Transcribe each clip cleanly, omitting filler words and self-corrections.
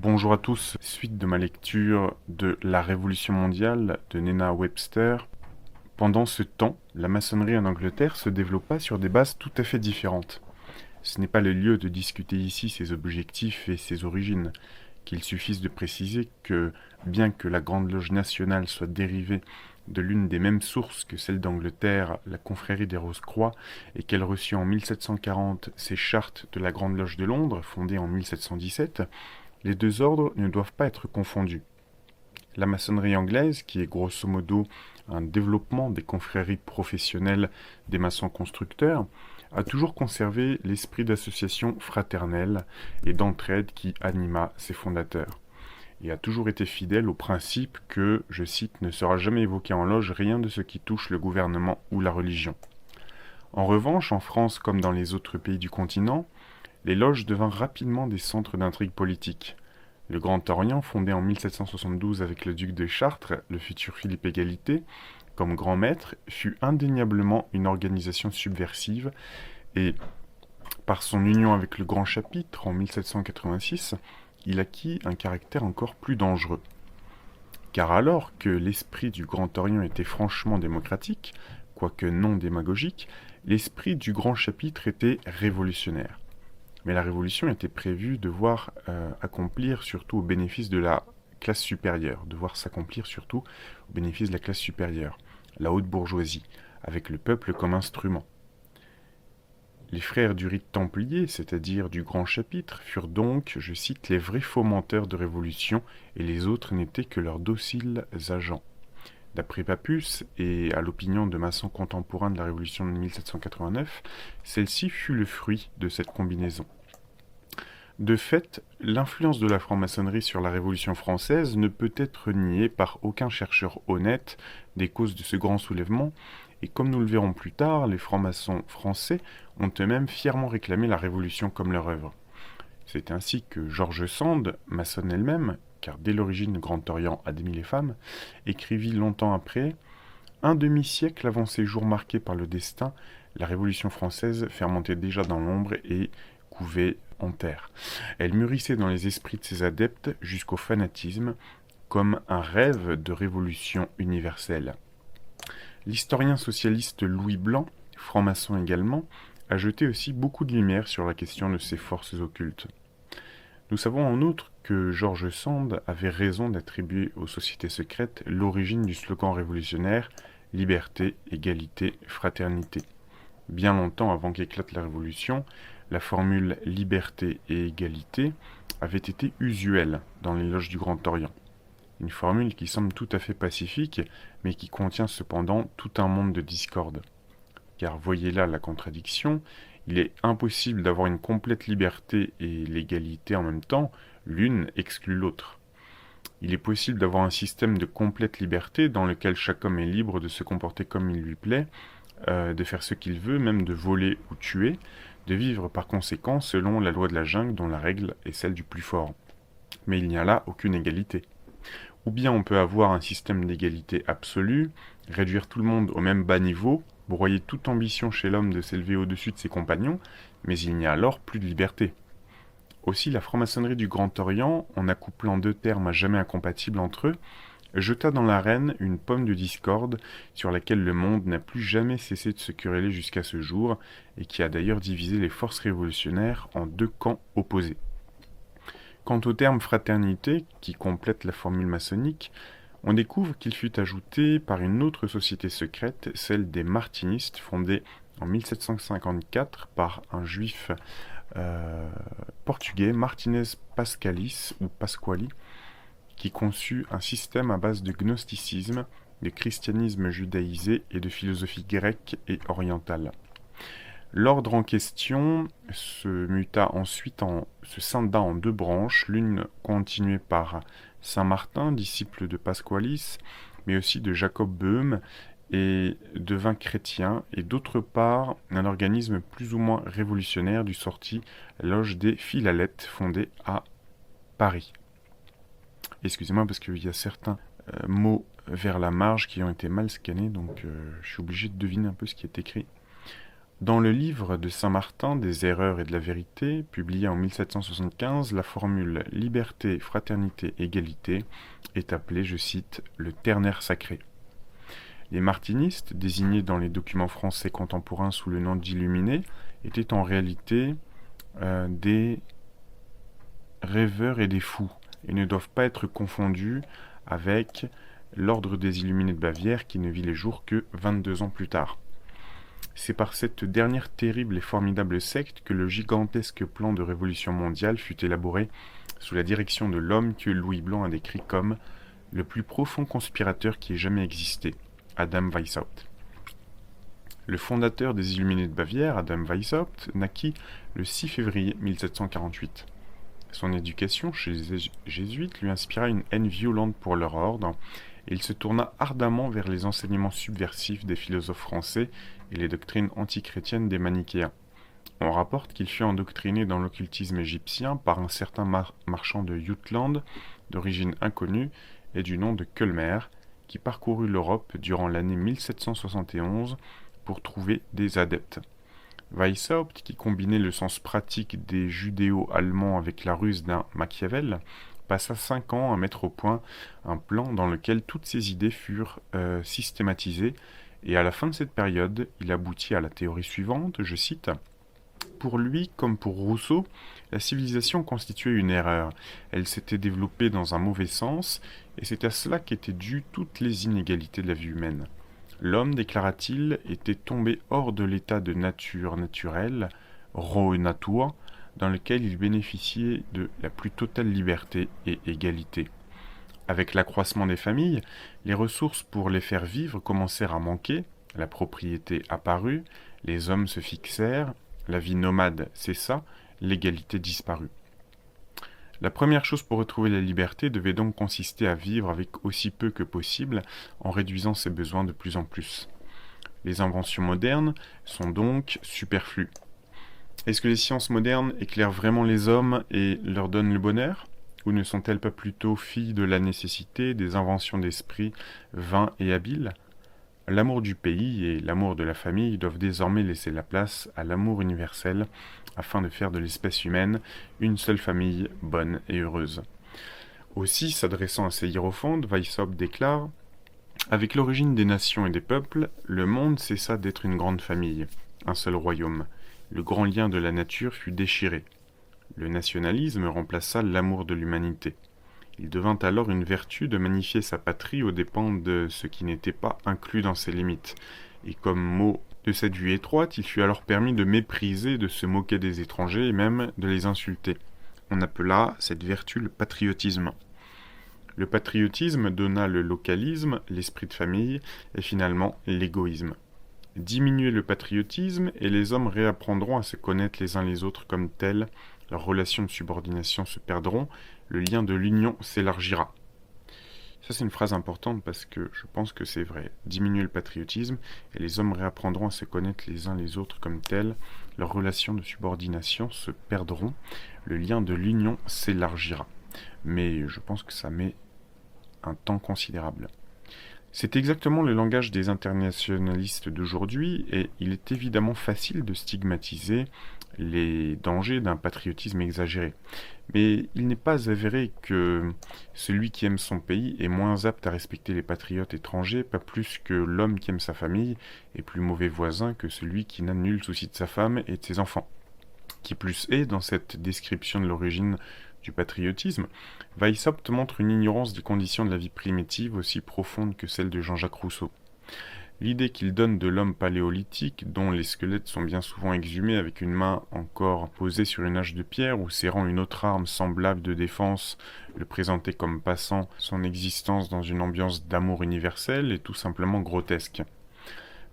Bonjour à tous, suite de ma lecture de La Révolution mondiale de Nena Webster. Pendant ce temps, la maçonnerie en Angleterre se développa sur des bases tout à fait différentes. Ce n'est pas le lieu de discuter ici ses objectifs et ses origines, qu'il suffise de préciser que, bien que la Grande Loge nationale soit dérivée de l'une des mêmes sources que celle d'Angleterre, la confrérie des Rose-Croix, et qu'elle reçut en 1740 ses chartes de la Grande Loge de Londres, fondée en 1717, les deux ordres ne doivent pas être confondus. La maçonnerie anglaise, qui est grosso modo un développement des confréries professionnelles des maçons constructeurs, a toujours conservé l'esprit d'association fraternelle et d'entraide qui anima ses fondateurs, et a toujours été fidèle au principe que, je cite, ne sera jamais évoqué en loge rien de ce qui touche le gouvernement ou la religion. En revanche, en France comme dans les autres pays du continent, les loges devinrent rapidement des centres d'intrigue politique. Le Grand Orient, fondé en 1772 avec le duc de Chartres, le futur Philippe Égalité, comme grand maître, fut indéniablement une organisation subversive et, par son union avec le Grand Chapitre en 1786, il acquit un caractère encore plus dangereux. Car alors que l'esprit du Grand Orient était franchement démocratique, quoique non démagogique, l'esprit du Grand Chapitre était révolutionnaire. Mais la révolution était prévue devoir accomplir surtout au bénéfice de la classe supérieure, devoir s'accomplir surtout au bénéfice de la classe supérieure, la haute bourgeoisie, avec le peuple comme instrument. Les frères du rite templier, c'est-à-dire du grand chapitre, furent donc, je cite, les vrais fomenteurs de révolution, et les autres n'étaient que leurs dociles agents. D'après Papus, et à l'opinion de maçons contemporains de la Révolution de 1789, celle-ci fut le fruit de cette combinaison. De fait, l'influence de la franc-maçonnerie sur la Révolution française ne peut être niée par aucun chercheur honnête des causes de ce grand soulèvement, et comme nous le verrons plus tard, les francs-maçons français ont eux-mêmes fièrement réclamé la Révolution comme leur œuvre. C'est ainsi que George Sand, maçonne elle-même, car dès l'origine Grand Orient admit les femmes, écrivit longtemps après « Un demi-siècle avant ces jours marqués par le destin, la Révolution française fermentait déjà dans l'ombre et couvait en terre. Elle mûrissait dans les esprits de ses adeptes jusqu'au fanatisme, comme un rêve de révolution universelle. » L'historien socialiste Louis Blanc, franc-maçon également, a jeté aussi beaucoup de lumière sur la question de ces forces occultes. Nous savons en outre que George Sand avait raison d'attribuer aux sociétés secrètes l'origine du slogan révolutionnaire « Liberté, égalité, fraternité ». Bien longtemps avant qu'éclate la Révolution, la formule « liberté et égalité » avait été usuelle dans les loges du Grand Orient. Une formule qui semble tout à fait pacifique, mais qui contient cependant tout un monde de discorde. Car voyez là la contradiction, il est impossible d'avoir une complète liberté et l'égalité en même temps, l'une exclut l'autre. Il est possible d'avoir un système de complète liberté dans lequel chaque homme est libre de se comporter comme il lui plaît, de faire ce qu'il veut, même de voler ou tuer, de vivre par conséquent selon la loi de la jungle dont la règle est celle du plus fort. Mais il n'y a là aucune égalité. Ou bien on peut avoir un système d'égalité absolue, réduire tout le monde au même bas niveau, broyer toute ambition chez l'homme de s'élever au-dessus de ses compagnons, mais il n'y a alors plus de liberté. Aussi, la franc-maçonnerie du Grand Orient, en accouplant deux termes à jamais incompatibles entre eux, jeta dans l'arène une pomme de discorde sur laquelle le monde n'a plus jamais cessé de se quereller jusqu'à ce jour, et qui a d'ailleurs divisé les forces révolutionnaires en deux camps opposés. Quant au terme fraternité, qui complète la formule maçonnique, on découvre qu'il fut ajouté par une autre société secrète, celle des Martinistes, fondée en 1754 par un juif portugais, Martinez Pascalis, ou Pasquali, qui conçut un système à base de gnosticisme, de christianisme judaïsé et de philosophie grecque et orientale. L'ordre en question se scinda en deux branches, l'une continuée par Saint Martin, disciple de Pasqualis, mais aussi de Jacob Böhme, et devint chrétien, et d'autre part un organisme plus ou moins révolutionnaire du sorti Loge des Philalèthes, fondée à Paris. Excusez-moi parce qu'il y a certains mots vers la marge qui ont été mal scannés, donc je suis obligé de deviner un peu ce qui est écrit. Dans le livre de Saint-Martin des erreurs et de la vérité, publié en 1775, la formule liberté, fraternité, égalité est appelée, je cite, le ternaire sacré. Les martinistes, désignés dans les documents français contemporains sous le nom d'illuminés, étaient en réalité des rêveurs et des fous, et ne doivent pas être confondus avec l'ordre des Illuminés de Bavière qui ne vit les jours que 22 ans plus tard. C'est par cette dernière terrible et formidable secte que le gigantesque plan de révolution mondiale fut élaboré sous la direction de l'homme que Louis Blanc a décrit comme le plus profond conspirateur qui ait jamais existé, Adam Weishaupt. Le fondateur des Illuminés de Bavière, Adam Weishaupt, naquit le 6 février 1748. Son éducation chez les jésuites lui inspira une haine violente pour leur ordre, et il se tourna ardemment vers les enseignements subversifs des philosophes français et les doctrines antichrétiennes des manichéens. On rapporte qu'il fut endoctriné dans l'occultisme égyptien par un certain marchand de Jutland, d'origine inconnue et du nom de Kölmer, qui parcourut l'Europe durant l'année 1771 pour trouver des adeptes. Weishaupt, qui combinait le sens pratique des judéo-allemands avec la ruse d'un Machiavel, passa 5 ans à mettre au point un plan dans lequel toutes ses idées furent systématisées, et à la fin de cette période, il aboutit à la théorie suivante, je cite, « Pour lui, comme pour Rousseau, la civilisation constituait une erreur. Elle s'était développée dans un mauvais sens, et c'est à cela qu'étaient dues toutes les inégalités de la vie humaine. L'homme, déclara-t-il, était tombé hors de l'état de nature naturelle, rohe Natur, dans lequel il bénéficiait de la plus totale liberté et égalité. Avec l'accroissement des familles, les ressources pour les faire vivre commencèrent à manquer, la propriété apparut, les hommes se fixèrent, la vie nomade cessa, l'égalité disparut. La première chose pour retrouver la liberté devait donc consister à vivre avec aussi peu que possible, en réduisant ses besoins de plus en plus. Les inventions modernes sont donc superflues. Est-ce que les sciences modernes éclairent vraiment les hommes et leur donnent le bonheur ? Ou ne sont-elles pas plutôt filles de la nécessité, des inventions d'esprit vains et habiles ? L'amour du pays et l'amour de la famille doivent désormais laisser la place à l'amour universel afin de faire de l'espèce humaine une seule famille bonne et heureuse. Aussi, s'adressant à ses hiérophantes, Weishaupt déclare « Avec l'origine des nations et des peuples, le monde cessa d'être une grande famille, un seul royaume. Le grand lien de la nature fut déchiré. Le nationalisme remplaça l'amour de l'humanité. Il devint alors une vertu de magnifier sa patrie aux dépens de ce qui n'était pas inclus dans ses limites. Et comme mot de cette vue étroite, il fut alors permis de mépriser, de se moquer des étrangers et même de les insulter. On appela cette vertu le patriotisme. Le patriotisme donna le localisme, l'esprit de famille et finalement l'égoïsme. Diminuer le patriotisme et les hommes réapprendront à se connaître les uns les autres comme tels, leurs relations de subordination se perdront, le lien de l'union s'élargira. Ça c'est une phrase importante parce que je pense que c'est vrai. Diminuer le patriotisme et les hommes réapprendront à se connaître les uns les autres comme tels, leurs relations de subordination se perdront, le lien de l'union s'élargira. Mais je pense que ça met un temps considérable. C'est exactement le langage des internationalistes d'aujourd'hui et il est évidemment facile de stigmatiser les dangers d'un patriotisme exagéré. Mais il n'est pas avéré que celui qui aime son pays est moins apte à respecter les patriotes étrangers, pas plus que l'homme qui aime sa famille est plus mauvais voisin que celui qui n'a nul souci de sa femme et de ses enfants. Qui plus est, dans cette description de l'origine du patriotisme, Weishaupt montre une ignorance des conditions de la vie primitive aussi profonde que celle de Jean-Jacques Rousseau. L'idée qu'il donne de l'homme paléolithique, dont les squelettes sont bien souvent exhumés avec une main encore posée sur une hache de pierre ou serrant une autre arme semblable de défense, le présenter comme passant son existence dans une ambiance d'amour universel, est tout simplement grotesque.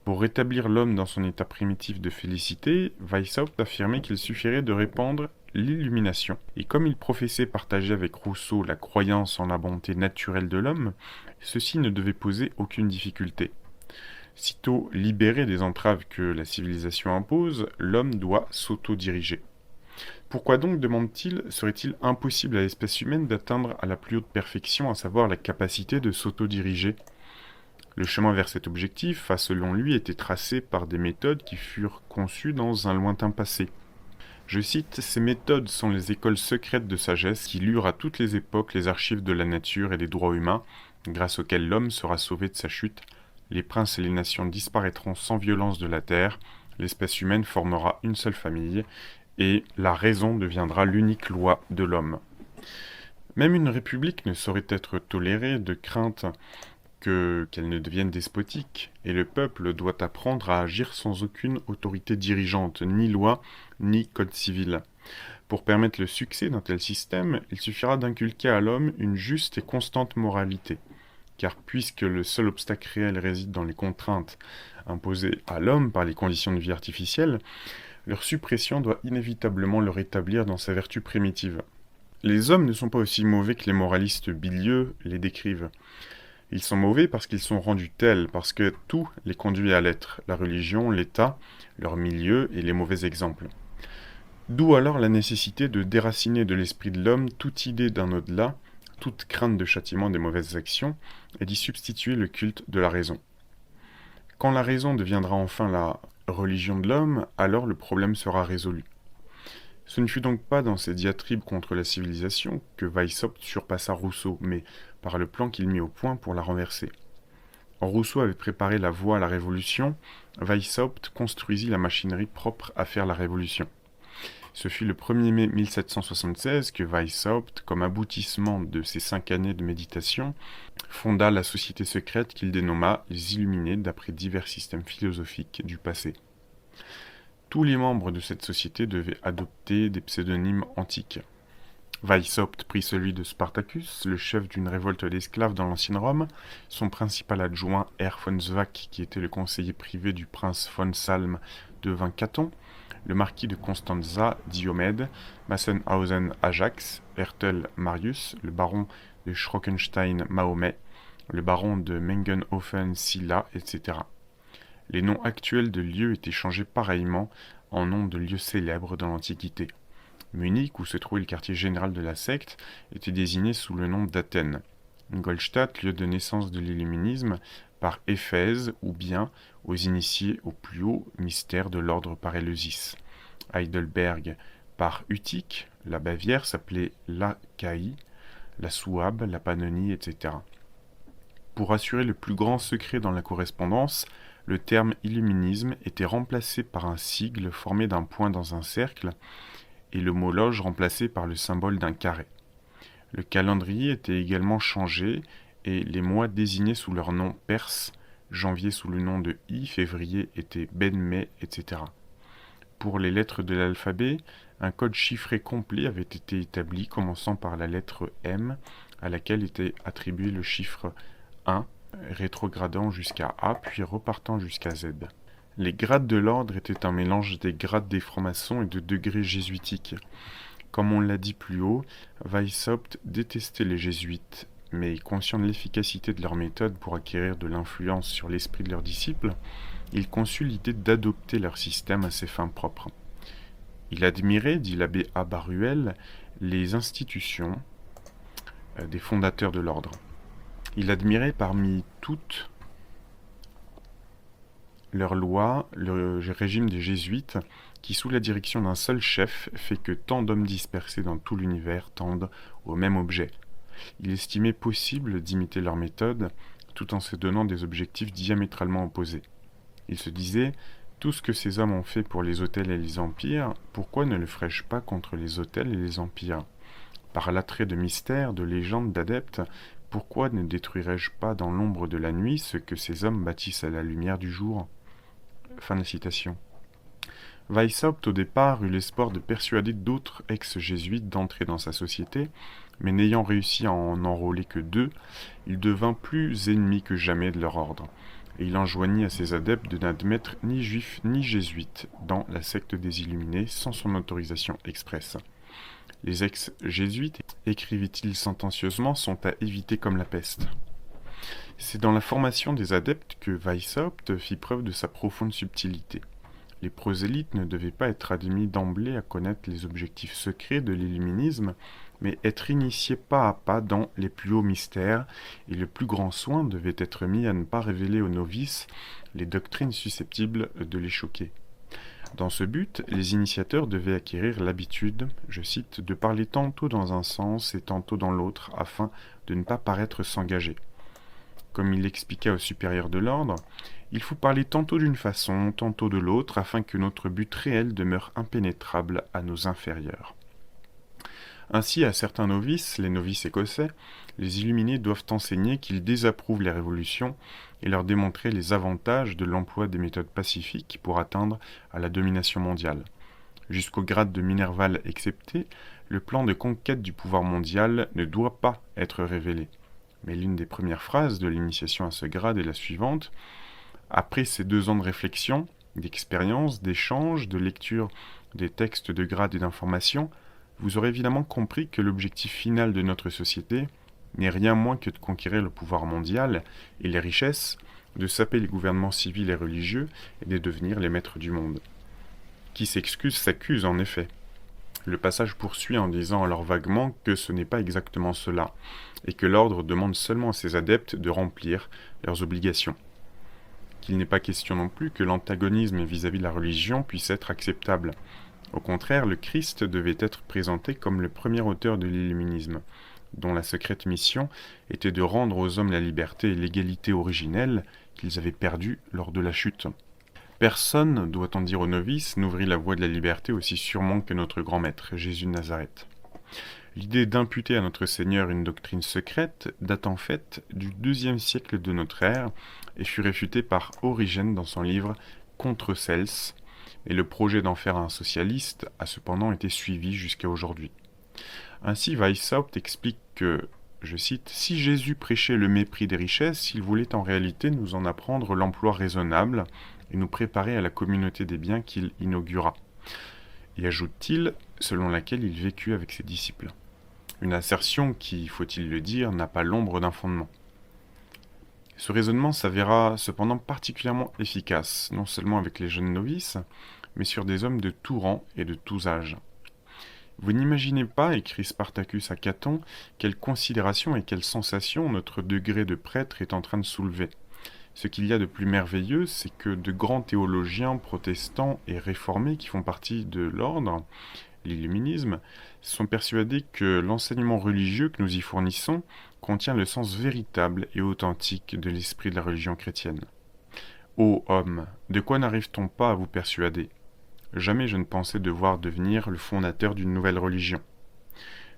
Pour rétablir l'homme dans son état primitif de félicité, Weishaupt affirmait qu'il suffirait de répandre l'illumination, et comme il professait partager avec Rousseau la croyance en la bonté naturelle de l'homme, ceci ne devait poser aucune difficulté. Sitôt libéré des entraves que la civilisation impose, l'homme doit s'auto-diriger. Pourquoi donc, demande-t-il, serait-il impossible à l'espèce humaine d'atteindre à la plus haute perfection, à savoir la capacité de s'auto-diriger ? Le chemin vers cet objectif a selon lui été tracé par des méthodes qui furent conçues dans un lointain passé. Je cite, « Ces méthodes sont les écoles secrètes de sagesse qui lurent à toutes les époques les archives de la nature et des droits humains, grâce auxquels l'homme sera sauvé de sa chute, les princes et les nations disparaîtront sans violence de la terre, l'espèce humaine formera une seule famille, et la raison deviendra l'unique loi de l'homme. » Même une république ne saurait être tolérée de crainte qu'elle ne devienne despotique, et le peuple doit apprendre à agir sans aucune autorité dirigeante, ni loi, ni code civil. Pour permettre le succès d'un tel système, il suffira d'inculquer à l'homme une juste et constante moralité. Car puisque le seul obstacle réel réside dans les contraintes imposées à l'homme par les conditions de vie artificielles, leur suppression doit inévitablement le rétablir dans sa vertu primitive. Les hommes ne sont pas aussi mauvais que les moralistes bilieux les décrivent. Ils sont mauvais parce qu'ils sont rendus tels, parce que tout les conduit à l'être, la religion, l'État, leur milieu et les mauvais exemples. D'où alors la nécessité de déraciner de l'esprit de l'homme toute idée d'un au-delà, toute crainte de châtiment des mauvaises actions, et d'y substituer le culte de la raison. Quand la raison deviendra enfin la religion de l'homme, alors le problème sera résolu. Ce ne fut donc pas dans ses diatribes contre la civilisation que Weishaupt surpassa Rousseau, mais par le plan qu'il mit au point pour la renverser. Rousseau avait préparé la voie à la révolution, Weishaupt construisit la machinerie propre à faire la révolution. Ce fut le 1er mai 1776 que Weishaupt, comme aboutissement de ses 5 années de méditation, fonda la société secrète qu'il dénomma les Illuminés d'après divers systèmes philosophiques du passé. Tous les membres de cette société devaient adopter des pseudonymes antiques. Weishaupt prit celui de Spartacus, le chef d'une révolte d'esclaves dans l'ancienne Rome, son principal adjoint Herr von Zwack, qui était le conseiller privé du prince von Salm, devint Caton, le marquis de Constanza Diomède, Massenhausen Ajax, Hertel Marius, le baron de Schrockenstein Mahomet, le baron de Mengenhofen Silla, etc. Les noms actuels de lieux étaient changés pareillement en noms de lieux célèbres dans l'Antiquité. Munich, où se trouvait le quartier général de la secte, était désigné sous le nom d'Athènes. Ingolstadt, lieu de naissance de l'illuminisme, par Éphèse, ou bien aux initiés au plus haut mystère de l'ordre par Éleusis. Heidelberg, par Utique, la Bavière s'appelait l'Achaïe, la Souabe, la Pannonie, etc. Pour assurer le plus grand secret dans la correspondance, le terme illuminisme était remplacé par un sigle formé d'un point dans un cercle et le mot loge remplacé par le symbole d'un carré. Le calendrier était également changé et les mois désignés sous leur nom perse, janvier sous le nom de I, février était Ben-Mai, etc. Pour les lettres de l'alphabet, un code chiffré complet avait été établi commençant par la lettre M à laquelle était attribué le chiffre 1, rétrogradant jusqu'à A puis repartant jusqu'à Z. Les grades de l'ordre étaient un mélange des grades des francs-maçons et de degrés jésuitiques. Comme on l'a dit plus haut, Weishaupt détestait les jésuites, mais conscient de l'efficacité de leur méthode pour acquérir de l'influence sur l'esprit de leurs disciples, il conçut l'idée d'adopter leur système à ses fins propres. Il admirait, dit l'abbé A. Baruel, les institutions des fondateurs de l'ordre. Il admirait parmi toutes leurs lois le régime des jésuites qui, sous la direction d'un seul chef, fait que tant d'hommes dispersés dans tout l'univers tendent au même objet. Il estimait possible d'imiter leur méthode tout en se donnant des objectifs diamétralement opposés. Il se disait « Tout ce que ces hommes ont fait pour les autels et les empires, pourquoi ne le ferais-je pas contre les autels et les empires ? Par l'attrait de mystères, de légendes, d'adeptes, pourquoi ne détruirais-je pas dans l'ombre de la nuit ce que ces hommes bâtissent à la lumière du jour ?» Fin de citation. Weishaupt, au départ, eut l'espoir de persuader d'autres ex-jésuites d'entrer dans sa société, mais n'ayant réussi à en enrôler que 2, il devint plus ennemi que jamais de leur ordre, et il enjoignit à ses adeptes de n'admettre ni juifs ni jésuites dans la secte des Illuminés sans son autorisation expresse. Les ex-jésuites, écrivit-il sentencieusement, sont à éviter comme la peste. C'est dans la formation des adeptes que Weishaupt fit preuve de sa profonde subtilité. Les prosélytes ne devaient pas être admis d'emblée à connaître les objectifs secrets de l'illuminisme, mais être initié pas à pas dans les plus hauts mystères, et le plus grand soin devait être mis à ne pas révéler aux novices les doctrines susceptibles de les choquer. Dans ce but, les initiateurs devaient acquérir l'habitude, je cite, de parler tantôt dans un sens et tantôt dans l'autre, afin de ne pas paraître s'engager. Comme il expliqua au supérieur de l'ordre, il faut parler tantôt d'une façon, tantôt de l'autre, afin que notre but réel demeure impénétrable à nos inférieurs. Ainsi, à certains novices, les novices écossais, les illuminés doivent enseigner qu'ils désapprouvent les révolutions et leur démontrer les avantages de l'emploi des méthodes pacifiques pour atteindre à la domination mondiale. Jusqu'au grade de Minerval excepté, le plan de conquête du pouvoir mondial ne doit pas être révélé. Mais l'une des premières phrases de l'initiation à ce grade est la suivante. Après ces 2 ans de réflexion, d'expérience, d'échange, de lecture des textes de grade et d'information, vous aurez évidemment compris que l'objectif final de notre société n'est rien moins que de conquérir le pouvoir mondial et les richesses, de saper les gouvernements civils et religieux et de devenir les maîtres du monde. Qui s'excuse s'accuse en effet. Le passage poursuit en disant alors vaguement que ce n'est pas exactement cela, et que l'ordre demande seulement à ses adeptes de remplir leurs obligations. Qu'il n'est pas question non plus que l'antagonisme vis-à-vis de la religion puisse être acceptable. Au contraire, le Christ devait être présenté comme le premier auteur de l'illuminisme, dont la secrète mission était de rendre aux hommes la liberté et l'égalité originelle qu'ils avaient perdues lors de la chute. Personne, doit-on dire aux novices, n'ouvrit la voie de la liberté aussi sûrement que notre grand maître, Jésus de Nazareth. L'idée d'imputer à notre Seigneur une doctrine secrète date en fait du IIe siècle de notre ère et fut réfutée par Origène dans son livre Contre Cels, et le projet d'en faire un socialiste a cependant été suivi jusqu'à aujourd'hui. Ainsi, Weishaupt explique que, je cite, « Si Jésus prêchait le mépris des richesses, il voulait en réalité nous en apprendre l'emploi raisonnable et nous préparer à la communauté des biens qu'il inaugura. » Et ajoute-t-il, selon laquelle il vécut avec ses disciples. Une assertion qui, faut-il le dire, n'a pas l'ombre d'un fondement. Ce raisonnement s'avéra cependant particulièrement efficace, non seulement avec les jeunes novices, mais sur des hommes de tout rang et de tous âges. Vous n'imaginez pas, écrit Spartacus à Caton, quelle considération et quelle sensation notre degré de prêtre est en train de soulever. Ce qu'il y a de plus merveilleux, c'est que de grands théologiens protestants et réformés qui font partie de l'ordre, l'illuminisme, sont persuadés que l'enseignement religieux que nous y fournissons contient le sens véritable et authentique de l'esprit de la religion chrétienne. Ô homme, de quoi n'arrive-t-on pas à vous persuader ? Jamais je ne pensais devoir devenir le fondateur d'une nouvelle religion.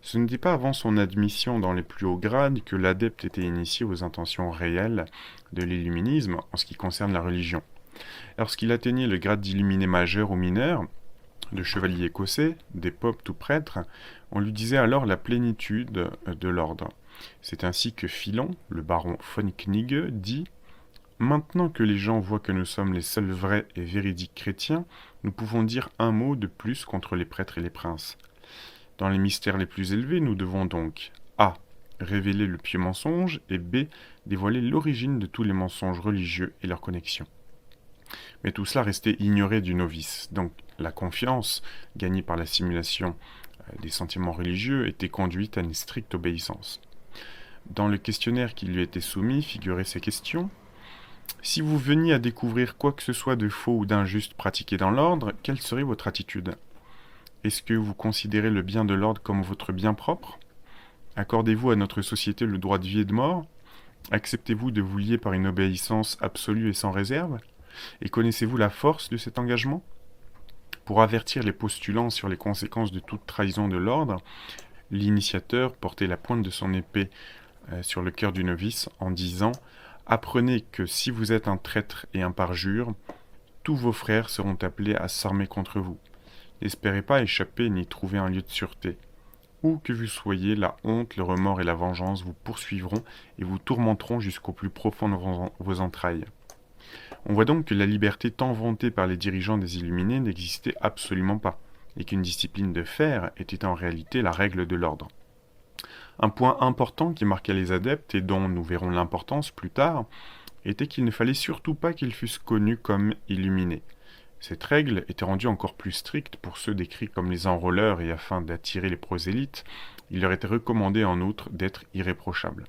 Ce n'était pas avant son admission dans les plus hauts grades que l'adepte était initié aux intentions réelles de l'illuminisme en ce qui concerne la religion. Lorsqu'il atteignait le grade d'illuminé majeur ou mineur, de chevalier écossais, d'épope ou prêtre, on lui disait alors la plénitude de l'ordre. C'est ainsi que Philon, le baron von Knigge, dit « Maintenant que les gens voient que nous sommes les seuls vrais et véridiques chrétiens, nous pouvons dire un mot de plus contre les prêtres et les princes. Dans les mystères les plus élevés, nous devons donc A. Révéler le pieux mensonge et B. Dévoiler l'origine de tous les mensonges religieux et leurs connexions. » Mais tout cela restait ignoré du novice, donc la confiance, gagnée par la simulation des sentiments religieux, était conduite à une stricte obéissance. Dans le questionnaire qui lui était soumis figuraient ces questions. Si vous veniez à découvrir quoi que ce soit de faux ou d'injuste pratiqué dans l'ordre, quelle serait votre attitude ? Est-ce que vous considérez le bien de l'ordre comme votre bien propre ? Accordez-vous à notre société le droit de vie et de mort ? Acceptez-vous de vous lier par une obéissance absolue et sans réserve ? Et connaissez-vous la force de cet engagement ? Pour avertir les postulants sur les conséquences de toute trahison de l'ordre, l'initiateur portait la pointe de son épée sur le cœur du novice en disant « Apprenez que si vous êtes un traître et un parjure, tous vos frères seront appelés à s'armer contre vous. N'espérez pas échapper ni trouver un lieu de sûreté. Où que vous soyez, la honte, le remords et la vengeance vous poursuivront et vous tourmenteront jusqu'au plus profond de vos entrailles. » On voit donc que la liberté tant vantée par les dirigeants des Illuminés n'existait absolument pas, et qu'une discipline de fer était en réalité la règle de l'ordre. Un point important qui marquait les adeptes, et dont nous verrons l'importance plus tard, était qu'il ne fallait surtout pas qu'ils fussent connus comme illuminés. Cette règle était rendue encore plus stricte pour ceux décrits comme les enrôleurs et afin d'attirer les prosélytes, Il leur était recommandé en outre d'être irréprochables.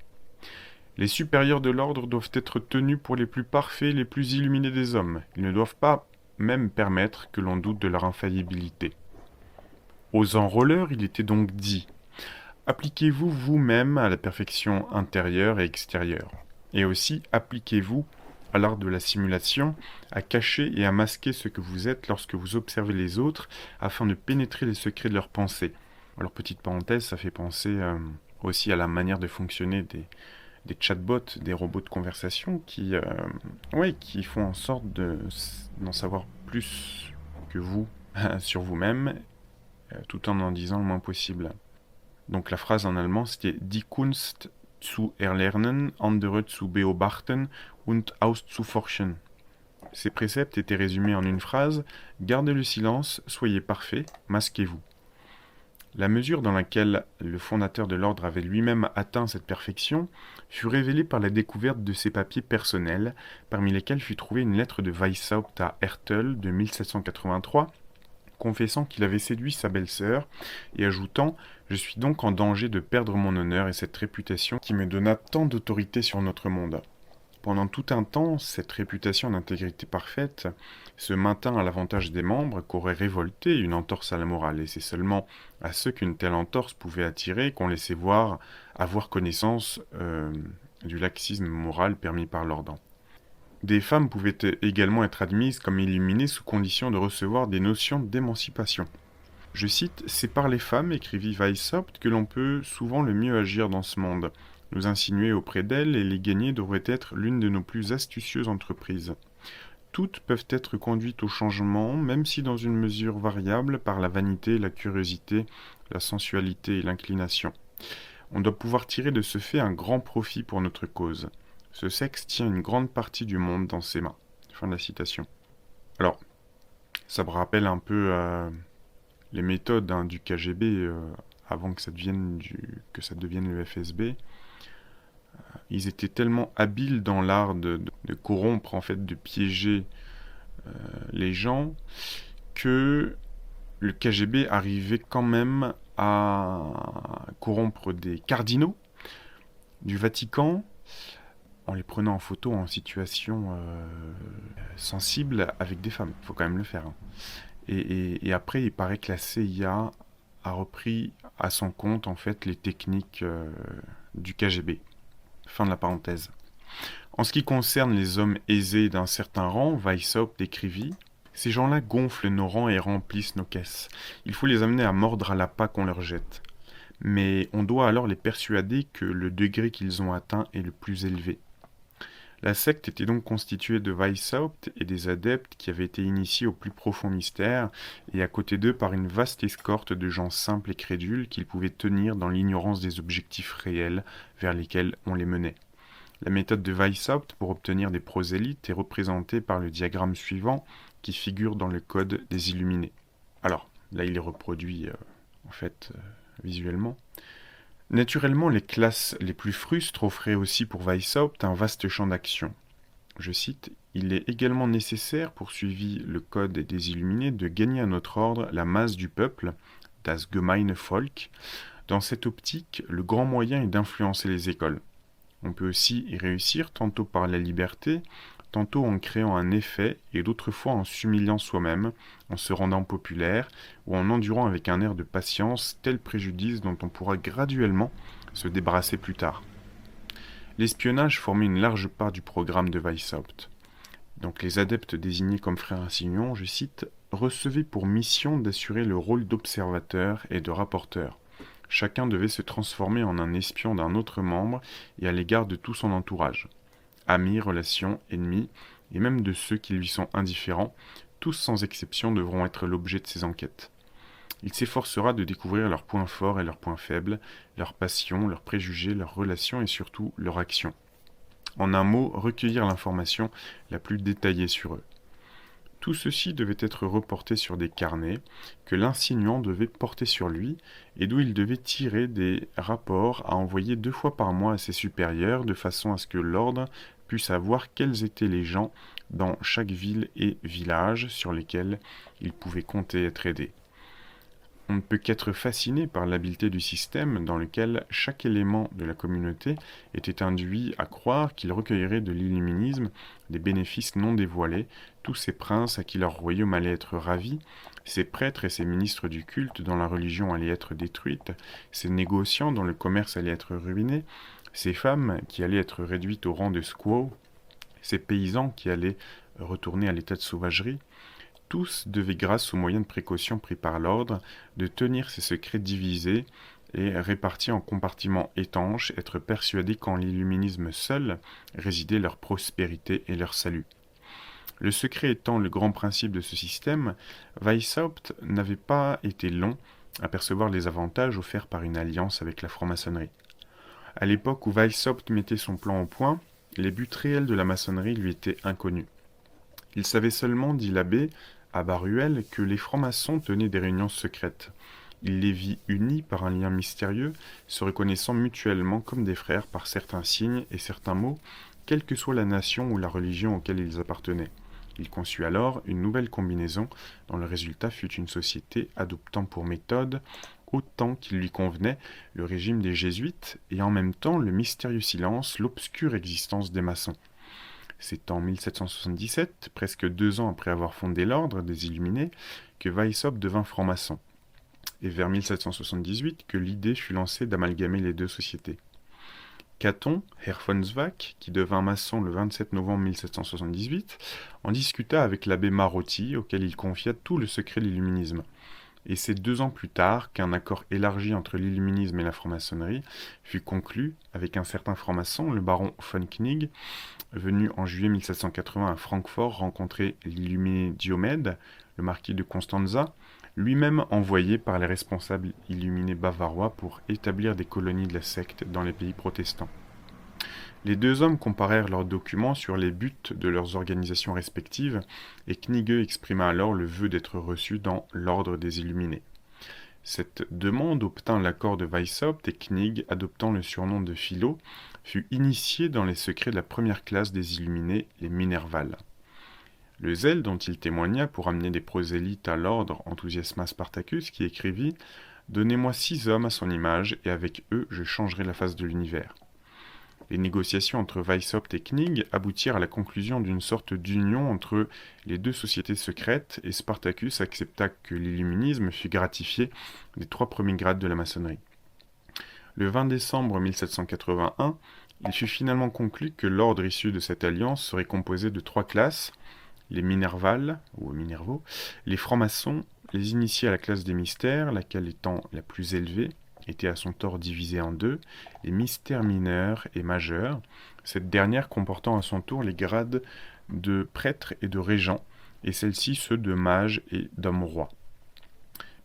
Les supérieurs de l'ordre doivent être tenus pour les plus parfaits, les plus illuminés des hommes. Ils ne doivent pas même permettre que l'on doute de leur infaillibilité. Aux enrôleurs, il était donc dit: appliquez-vous vous-même à la perfection intérieure et extérieure. Et aussi, appliquez-vous à l'art de la simulation, à cacher et à masquer ce que vous êtes lorsque vous observez les autres, afin de pénétrer les secrets de leurs pensées. Alors, petite parenthèse, ça fait penser aussi à la manière de fonctionner des chatbots, des robots de conversation qui font en sorte d'en savoir plus que vous sur vous-même, tout en disant le moins possible. Donc la phrase en allemand, c'était Die Kunst zu erlernen, andere zu beobachten und auszuforschen. Ces préceptes étaient résumés en une phrase: gardez le silence, soyez parfait, masquez-vous. La mesure dans laquelle le fondateur de l'ordre avait lui-même atteint cette perfection fut révélée par la découverte de ses papiers personnels, parmi lesquels fut trouvée une lettre de Weishaupt à Hertel de 1783, confessant qu'il avait séduit sa belle-sœur, et ajoutant: je suis donc en danger de perdre mon honneur et cette réputation qui me donna tant d'autorité sur notre monde. Pendant tout un temps, cette réputation d'intégrité parfaite se maintint à l'avantage des membres qu'aurait révolté une entorse à la morale, et c'est seulement à ceux qu'une telle entorse pouvait attirer qu'on laissait avoir connaissance du laxisme moral permis par l'ordre. Des femmes pouvaient également être admises comme illuminées sous condition de recevoir des notions d'émancipation. Je cite: c'est par les femmes, écrivit Weishaupt, que l'on peut souvent le mieux agir dans ce monde. Nous insinuer auprès d'elles et les gagner devrait être l'une de nos plus astucieuses entreprises. Toutes peuvent être conduites au changement, même si dans une mesure variable, par la vanité, la curiosité, la sensualité et l'inclination. On doit pouvoir tirer de ce fait un grand profit pour notre cause. Ce sexe tient une grande partie du monde dans ses mains. Fin de la citation. Alors, ça me rappelle un peu les méthodes du KGB avant que ça devienne le FSB. Ils étaient tellement habiles dans l'art de corrompre, en fait, de piéger les gens, que le KGB arrivait quand même à corrompre des cardinaux du Vatican en les prenant en photo en situation sensible avec des femmes. Il faut quand même le faire. Hein. Et après, il paraît que la CIA a repris à son compte, en fait, les techniques du KGB. Fin de la parenthèse. En ce qui concerne les hommes aisés d'un certain rang, Weishaupt écrivit: ces gens-là gonflent nos rangs et remplissent nos caisses. Il faut les amener à mordre à l'appât qu'on leur jette. Mais on doit alors les persuader que le degré qu'ils ont atteint est le plus élevé. La secte était donc constituée de Weishaupt et des adeptes qui avaient été initiés au plus profond mystère, et à côté d'eux par une vaste escorte de gens simples et crédules qu'ils pouvaient tenir dans l'ignorance des objectifs réels vers lesquels on les menait. La méthode de Weishaupt pour obtenir des prosélytes est représentée par le diagramme suivant qui figure dans le code des Illuminés. Alors, là il est reproduit visuellement. Naturellement, les classes les plus frustres offraient aussi pour Weishaupt un vaste champ d'action. Je cite: il est également nécessaire, poursuivit le code des Illuminés, de gagner à notre ordre la masse du peuple, das gemeine Volk. Dans cette optique, le grand moyen est d'influencer les écoles. On peut aussi y réussir tantôt par la liberté, tantôt en créant un effet, et d'autres fois en s'humiliant soi-même, en se rendant populaire, ou en endurant avec un air de patience tel préjudice dont on pourra graduellement se débarrasser plus tard. L'espionnage formait une large part du programme de Weishaupt. Donc les adeptes désignés comme frères insignants, je cite, recevaient pour mission d'assurer le rôle d'observateur et de rapporteur. Chacun devait se transformer en un espion d'un autre membre et à l'égard de tout son entourage. Amis, relations, ennemis, et même de ceux qui lui sont indifférents, tous sans exception devront être l'objet de ses enquêtes. Il s'efforcera de découvrir leurs points forts et leurs points faibles, leurs passions, leurs préjugés, leurs relations et surtout leurs actions. En un mot, recueillir l'information la plus détaillée sur eux. Tout ceci devait être reporté sur des carnets que l'insignant devait porter sur lui et d'où il devait tirer des rapports à envoyer 2 fois par mois à ses supérieurs de façon à ce que l'ordre puisse savoir quels étaient les gens dans chaque ville et village sur lesquels il pouvait compter être aidé. On ne peut qu'être fasciné par l'habileté du système dans lequel chaque élément de la communauté était induit à croire qu'il recueillerait de l'illuminisme des bénéfices non dévoilés, tous ces princes à qui leur royaume allait être ravi, ces prêtres et ces ministres du culte dont la religion allait être détruite, ces négociants dont le commerce allait être ruiné, ces femmes qui allaient être réduites au rang de squaws, ces paysans qui allaient retourner à l'état de sauvagerie. Tous devaient, grâce aux moyens de précaution pris par l'ordre, de tenir ces secrets divisés et répartis en compartiments étanches, être persuadés qu'en l'illuminisme seul résidait leur prospérité et leur salut. Le secret étant le grand principe de ce système, Weishaupt n'avait pas été long à percevoir les avantages offerts par une alliance avec la franc-maçonnerie. À l'époque où Weishaupt mettait son plan au point, les buts réels de la maçonnerie lui étaient inconnus. Il savait seulement, dit l'abbé, à Baruel, que les francs-maçons tenaient des réunions secrètes. Il les vit unis par un lien mystérieux, se reconnaissant mutuellement comme des frères par certains signes et certains mots, quelle que soit la nation ou la religion auxquelles ils appartenaient. Il conçut alors une nouvelle combinaison dont le résultat fut une société adoptant pour méthode, autant qu'il lui convenait, le régime des jésuites et en même temps le mystérieux silence, l'obscure existence des maçons. C'est en 1777, presque 2 ans après avoir fondé l'ordre des Illuminés, que Weishaupt devint franc-maçon, et vers 1778 que l'idée fut lancée d'amalgamer les deux sociétés. Caton, Herr von Zwack, qui devint maçon le 27 novembre 1778, en discuta avec l'abbé Marotti, auquel il confia tout le secret de l'illuminisme. Et c'est 2 ans plus tard qu'un accord élargi entre l'illuminisme et la franc-maçonnerie fut conclu avec un certain franc-maçon, le baron von Knig, venu en juillet 1780 à Francfort rencontrer l'illuminé Diomède, le marquis de Constanza, lui-même envoyé par les responsables illuminés bavarois pour établir des colonies de la secte dans les pays protestants. Les 2 hommes comparèrent leurs documents sur les buts de leurs organisations respectives, et Knigge exprima alors le vœu d'être reçu dans l'ordre des Illuminés. Cette demande obtint l'accord de Weishaupt et Knigge, adoptant le surnom de Philo, fut initié dans les secrets de la première classe des Illuminés, les Minervales. Le zèle dont il témoigna pour amener des prosélytes à l'ordre enthousiasma Spartacus, qui écrivit « Donnez-moi 6 hommes à son image, et avec eux je changerai la face de l'univers ». Les négociations entre Weishaupt et Knigge aboutirent à la conclusion d'une sorte d'union entre les deux sociétés secrètes, et Spartacus accepta que l'illuminisme fût gratifié des 3 premiers grades de la maçonnerie. Le 20 décembre 1781, il fut finalement conclu que l'ordre issu de cette alliance serait composé de 3 classes, les Minervales, ou Minervaux, les francs-maçons, les initiés à la classe des mystères, laquelle étant la plus élevée, était à son tort divisée en 2, les mystères mineurs et majeurs, cette dernière comportant à son tour les grades de prêtre et de régent, et celle-ci ceux de mage et d'homme-roi.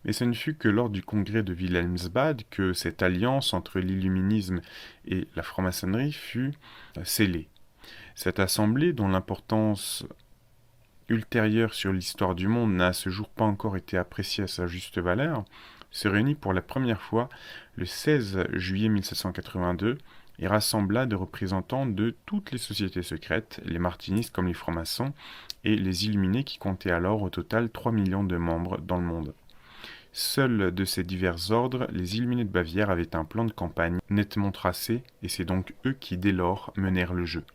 Mais ce ne fut que lors du congrès de Wilhelmsbad que cette alliance entre l'illuminisme et la franc-maçonnerie fut scellée. Cette assemblée, dont l'importance ultérieure sur l'histoire du monde n'a à ce jour pas encore été appréciée à sa juste valeur, se réunit pour la première fois le 16 juillet 1782 et rassembla des représentants de toutes les sociétés secrètes, les martinistes comme les francs-maçons, et les illuminés qui comptaient alors au total 3 millions de membres dans le monde. Seuls de ces divers ordres, les illuminés de Bavière avaient un plan de campagne nettement tracé, et c'est donc eux qui dès lors menèrent le jeu.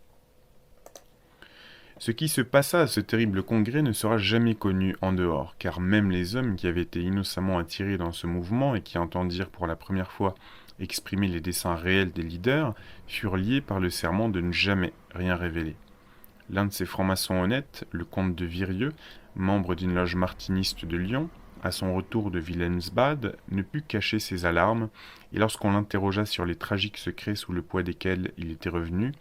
Ce qui se passa à ce terrible congrès ne sera jamais connu en dehors, car même les hommes qui avaient été innocemment attirés dans ce mouvement et qui entendirent pour la première fois exprimer les desseins réels des leaders furent liés par le serment de ne jamais rien révéler. L'un de ces francs-maçons honnêtes, le comte de Virieux, membre d'une loge martiniste de Lyon, à son retour de Wilhelmsbad, ne put cacher ses alarmes, et lorsqu'on l'interrogea sur les tragiques secrets sous le poids desquels il était revenu,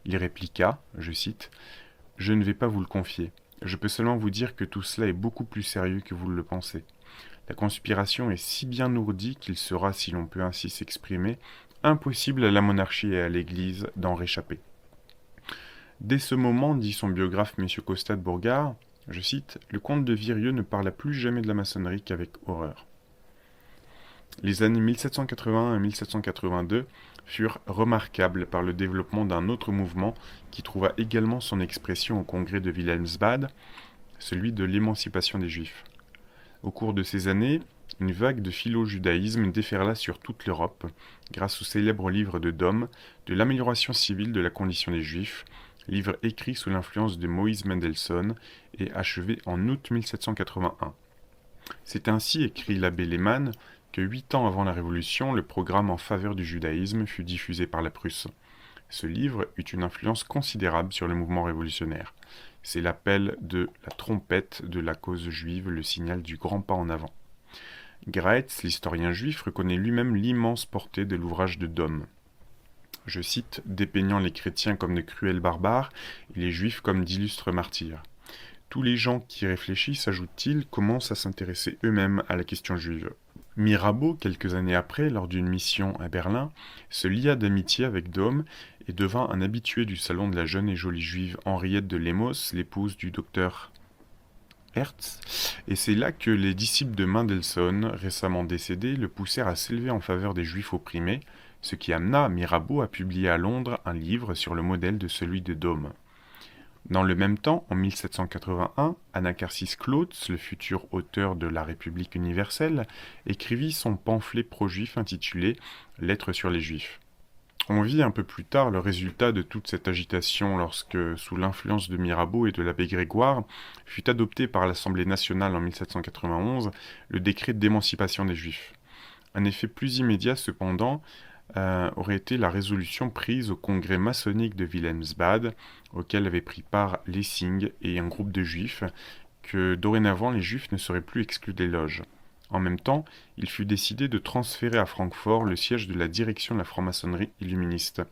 il répliqua, je cite, « Je ne vais pas vous le confier. Je peux seulement vous dire que tout cela est beaucoup plus sérieux que vous le pensez. La conspiration est si bien ourdie qu'il sera, si l'on peut ainsi s'exprimer, impossible à la monarchie et à l'Église d'en réchapper. » Dès ce moment, dit son biographe M. Costa de Bourgard, je cite, « Le comte de Virieux ne parla plus jamais de la maçonnerie qu'avec horreur. » Les années 1781 et 1782 furent remarquables par le développement d'un autre mouvement qui trouva également son expression au congrès de Wilhelmsbad, celui de l'émancipation des Juifs. Au cours de ces années, une vague de philo-judaïsme déferla sur toute l'Europe, grâce au célèbre livre de Dom, de l'amélioration civile de la condition des Juifs, livre écrit sous l'influence de Moïse Mendelssohn et achevé en août 1781. C'est ainsi, écrit l'abbé Lehmann, que 8 ans avant la Révolution, le programme en faveur du judaïsme fut diffusé par la Prusse. Ce livre eut une influence considérable sur le mouvement révolutionnaire. C'est l'appel de la trompette de la cause juive, le signal du grand pas en avant. Graetz, l'historien juif, reconnaît lui-même l'immense portée de l'ouvrage de Dom. Je cite, dépeignant les chrétiens comme de cruels barbares et les juifs comme d'illustres martyrs. Tous les gens qui réfléchissent, ajoute-t-il, commencent à s'intéresser eux-mêmes à la question juive. Mirabeau, quelques années après, lors d'une mission à Berlin, se lia d'amitié avec Dom et devint un habitué du salon de la jeune et jolie juive Henriette de Lemos, l'épouse du docteur Hertz, et c'est là que les disciples de Mendelssohn, récemment décédés, le poussèrent à s'élever en faveur des juifs opprimés, ce qui amena Mirabeau à publier à Londres un livre sur le modèle de celui de Dom. Dans le même temps, en 1781, Anacharsis Clootz, le futur auteur de La République universelle, écrivit son pamphlet pro-juif intitulé « Lettres sur les Juifs ». On vit un peu plus tard le résultat de toute cette agitation lorsque, sous l'influence de Mirabeau et de l'abbé Grégoire, fut adopté par l'Assemblée nationale en 1791 le décret d'émancipation des Juifs. Un effet plus immédiat cependant aurait été la résolution prise au congrès maçonnique de Wilhelmsbad, auquel avaient pris part Lessing et un groupe de Juifs, que dorénavant les Juifs ne seraient plus exclus des loges. En même temps, il fut décidé de transférer à Francfort le siège de la direction de la franc-maçonnerie illuministe.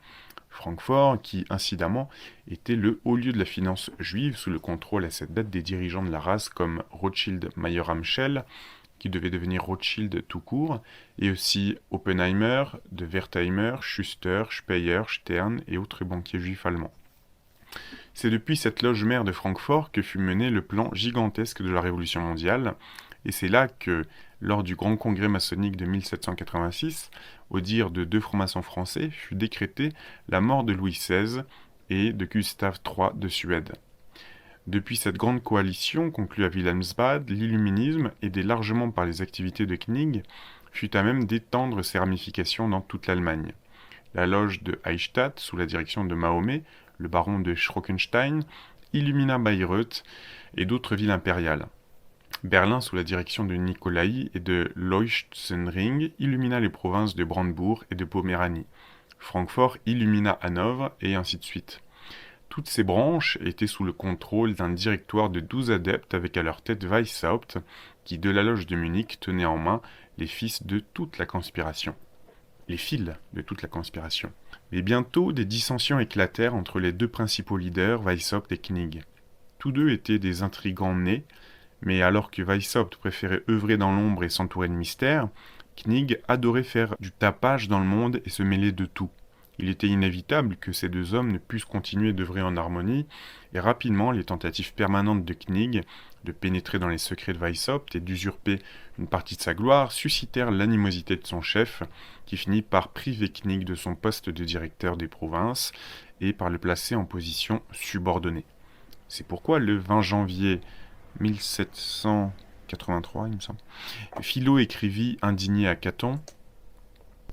Francfort, qui, incidemment, était le haut lieu de la finance juive sous le contrôle à cette date des dirigeants de la race comme Rothschild Mayer-Amschel, qui devait devenir Rothschild tout court, et aussi Oppenheimer, de Wertheimer, Schuster, Speyer, Stern et autres banquiers juifs allemands. C'est depuis cette loge mère de Francfort que fut mené le plan gigantesque de la Révolution mondiale, et c'est là que, lors du grand congrès maçonnique de 1786, au dire de 2 francs-maçons français, fut décrétée la mort de Louis XVI et de Gustave III de Suède. Depuis cette grande coalition conclue à Wilhelmsbad, l'illuminisme, aidé largement par les activités de Knig, fut à même d'étendre ses ramifications dans toute l'Allemagne. La loge de Eichstätt, sous la direction de Mahomet, le baron de Schrockenstein, illumina Bayreuth et d'autres villes impériales. Berlin, sous la direction de Nicolai et de Leuchtenring, illumina les provinces de Brandebourg et de Poméranie. Francfort illumina Hanovre, et ainsi de suite. Toutes ces branches étaient sous le contrôle d'un directoire de 12 adeptes avec à leur tête Weishaupt, qui, de la loge de Munich, tenait en main les fils de toute la conspiration. Les fils de toute la conspiration. Mais bientôt, des dissensions éclatèrent entre les 2 principaux leaders, Weishaupt et Knig. Tous 2 étaient des intrigants nés, mais alors que Weishaupt préférait œuvrer dans l'ombre et s'entourer de mystères, Knig adorait faire du tapage dans le monde et se mêler de tout. Il était inévitable que ces 2 hommes ne puissent continuer d'œuvrer en harmonie, et rapidement les tentatives permanentes de Knig de pénétrer dans les secrets de Weishaupt et d'usurper une partie de sa gloire suscitèrent l'animosité de son chef, qui finit par priver Knig de son poste de directeur des provinces et par le placer en position subordonnée. C'est pourquoi le 20 janvier 1783, il me semble, Philo écrivit indigné à Caton: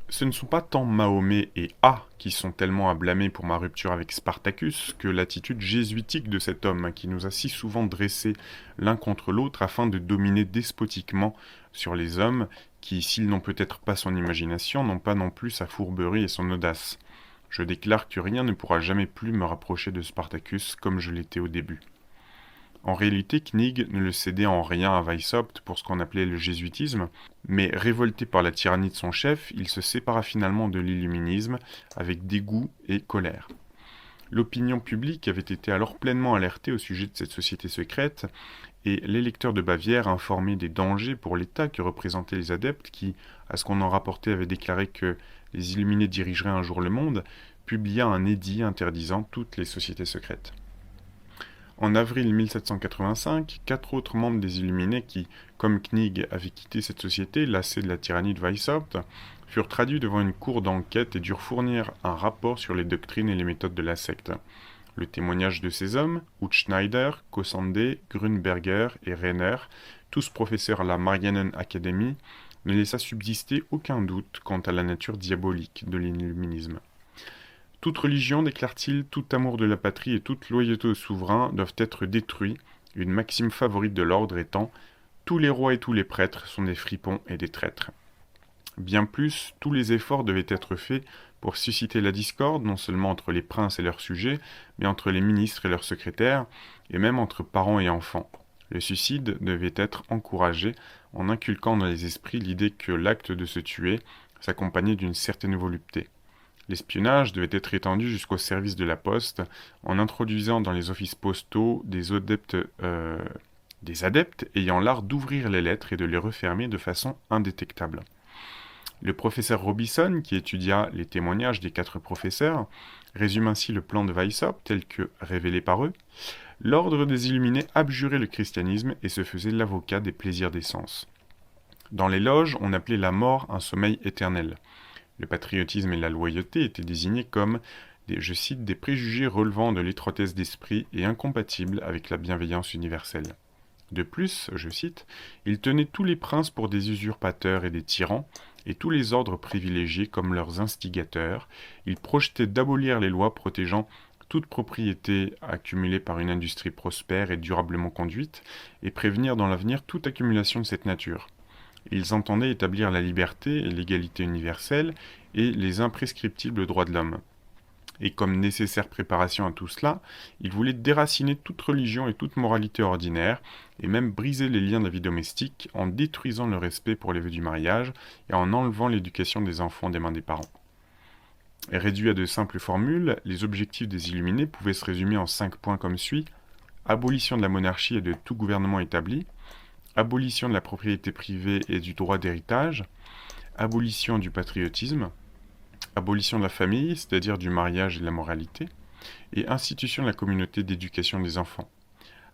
ce ne sont pas tant Mahomet et A qui sont tellement à blâmer pour ma rupture avec Spartacus que l'attitude jésuitique de cet homme qui nous a si souvent dressés l'un contre l'autre afin de dominer despotiquement sur les hommes qui, s'ils n'ont peut-être pas son imagination, n'ont pas non plus sa fourberie et son audace. Je déclare que rien ne pourra jamais plus me rapprocher de Spartacus comme je l'étais au début. En réalité, Knig ne le cédait en rien à Weishaupt pour ce qu'on appelait le jésuitisme, mais révolté par la tyrannie de son chef, il se sépara finalement de l'illuminisme avec dégoût et colère. L'opinion publique avait été alors pleinement alertée au sujet de cette société secrète, et l'électeur de Bavière, informé des dangers pour l'État que représentaient les adeptes, qui, à ce qu'on en rapportait, avaient déclaré que les illuminés dirigeraient un jour le monde, publia un édit interdisant toutes les sociétés secrètes. En avril 1785, 4 autres membres des Illuminés qui, comme Knig, avaient quitté cette société, lassés de la tyrannie de Weishaupt, furent traduits devant une cour d'enquête et durent fournir un rapport sur les doctrines et les méthodes de la secte. Le témoignage de ces hommes, Hutschneider, Kossandé, Grünberger et Renner, tous professeurs à la Marianenakademie, ne laissa subsister aucun doute quant à la nature diabolique de l'illuminisme. Toute religion, déclare-t-il, tout amour de la patrie et toute loyauté au souverain doivent être détruits, une maxime favorite de l'ordre étant « tous les rois et tous les prêtres sont des fripons et des traîtres ». Bien plus, tous les efforts devaient être faits pour susciter la discorde, non seulement entre les princes et leurs sujets, mais entre les ministres et leurs secrétaires, et même entre parents et enfants. Le suicide devait être encouragé en inculquant dans les esprits l'idée que l'acte de se tuer s'accompagnait d'une certaine volupté. L'espionnage devait être étendu jusqu'au service de la poste, en introduisant dans les offices postaux des adeptes ayant l'art d'ouvrir les lettres et de les refermer de façon indétectable. Le professeur Robison, qui étudia les témoignages des 4 professeurs, résume ainsi le plan de Weishaupt tel que révélé par eux. L'ordre des Illuminés abjurait le christianisme et se faisait l'avocat des plaisirs des sens. Dans les loges, on appelait la mort un sommeil éternel. Le patriotisme et la loyauté étaient désignés comme, je cite, des préjugés relevant de l'étroitesse d'esprit et incompatibles avec la bienveillance universelle. De plus, je cite, ils tenaient tous les princes pour des usurpateurs et des tyrans, et tous les ordres privilégiés comme leurs instigateurs. Ils projetaient d'abolir les lois protégeant toute propriété accumulée par une industrie prospère et durablement conduite, et prévenir dans l'avenir toute accumulation de cette nature. Ils entendaient établir la liberté et l'égalité universelle et les imprescriptibles droits de l'homme. Et comme nécessaire préparation à tout cela, ils voulaient déraciner toute religion et toute moralité ordinaire, et même briser les liens de la vie domestique en détruisant le respect pour les vœux du mariage et en enlevant l'éducation des enfants des mains des parents. Et réduits à de simples formules, les objectifs des Illuminés pouvaient se résumer en 5 points comme suit: abolition de la monarchie et de tout gouvernement établi, abolition de la propriété privée et du droit d'héritage, abolition du patriotisme, abolition de la famille, c'est-à-dire du mariage et de la moralité, et institution de la communauté d'éducation des enfants.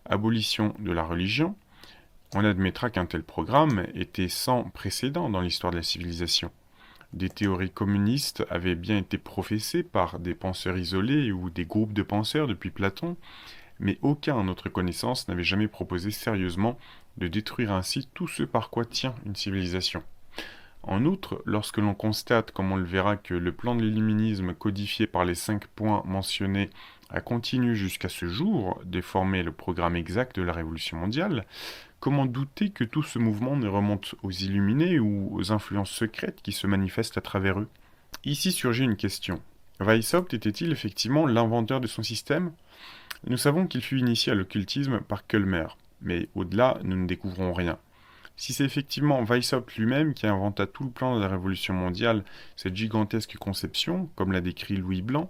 Abolition de la religion. On admettra qu'un tel programme était sans précédent dans l'histoire de la civilisation. Des théories communistes avaient bien été professées par des penseurs isolés ou des groupes de penseurs depuis Platon, mais aucun, à notre connaissance, n'avait jamais proposé sérieusement de détruire ainsi tout ce par quoi tient une civilisation. En outre, lorsque l'on constate, comme on le verra, que le plan de l'illuminisme codifié par les 5 points mentionnés a continué jusqu'à ce jour de former le programme exact de la Révolution mondiale, comment douter que tout ce mouvement ne remonte aux Illuminés ou aux influences secrètes qui se manifestent à travers eux? Ici surgit une question. Weishaupt était-il effectivement l'inventeur de son système? Nous savons qu'il fut initié à l'occultisme par Kölmer, mais au-delà, nous ne découvrons rien. Si c'est effectivement Weishaupt lui-même qui inventa tout le plan de la Révolution mondiale, cette gigantesque conception, comme l'a décrit Louis Blanc,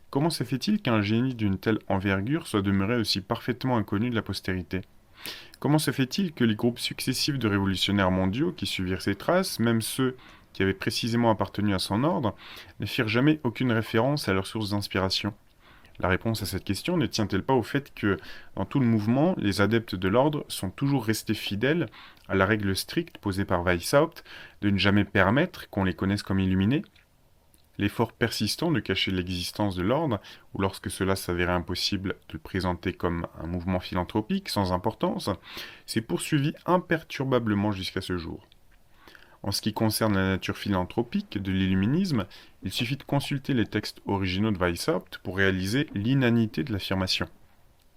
comment se fait-il qu'un génie d'une telle envergure soit demeuré aussi parfaitement inconnu de la postérité? Comment se fait-il que les groupes successifs de révolutionnaires mondiaux qui suivirent ses traces, même ceux qui avaient précisément appartenu à son ordre, ne firent jamais aucune référence à leurs sources d'inspiration? La réponse à cette question ne tient-elle pas au fait que, dans tout le mouvement, les adeptes de l'ordre sont toujours restés fidèles à la règle stricte posée par Weishaupt de ne jamais permettre qu'on les connaisse comme illuminés? L'effort persistant de cacher l'existence de l'ordre, ou lorsque cela s'avérait impossible de le présenter comme un mouvement philanthropique sans importance, s'est poursuivi imperturbablement jusqu'à ce jour. En ce qui concerne la nature philanthropique de l'illuminisme, il suffit de consulter les textes originaux de Weishaupt pour réaliser l'inanité de l'affirmation.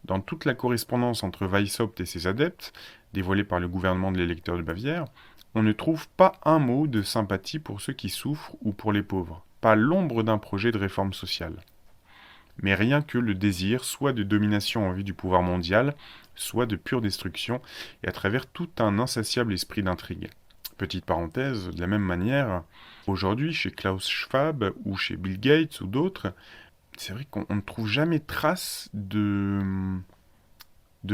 Dans toute la correspondance entre Weishaupt et ses adeptes, dévoilée par le gouvernement de l'électeur de Bavière, on ne trouve pas un mot de sympathie pour ceux qui souffrent ou pour les pauvres, pas l'ombre d'un projet de réforme sociale. Mais rien que le désir soit de domination en vue du pouvoir mondial, soit de pure destruction, et à travers tout un insatiable esprit d'intrigue. Petite parenthèse, de la même manière, aujourd'hui, chez Klaus Schwab ou chez Bill Gates ou d'autres, c'est vrai qu'on ne trouve jamais trace de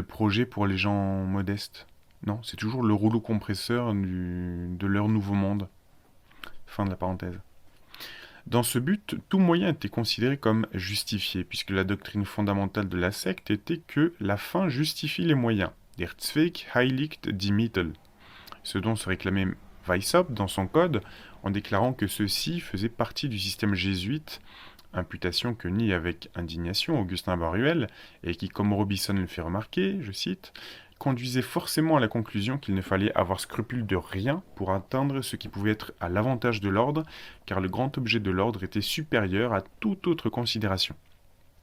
projets pour les gens modestes. Non, c'est toujours le rouleau compresseur de leur nouveau monde. Fin de la parenthèse. Dans ce but, tout moyen était considéré comme justifié, puisque la doctrine fondamentale de la secte était que la fin justifie les moyens. Der Zweck heiligt die Mittel. Ce dont se réclamait Weishaupt dans son code en déclarant que ceci faisait partie du système jésuite, imputation que nie avec indignation Augustin Baruel, et qui, comme Robison le fait remarquer, je cite, conduisait forcément à la conclusion qu'il ne fallait avoir scrupule de rien pour atteindre ce qui pouvait être à l'avantage de l'ordre, car le grand objet de l'ordre était supérieur à toute autre considération.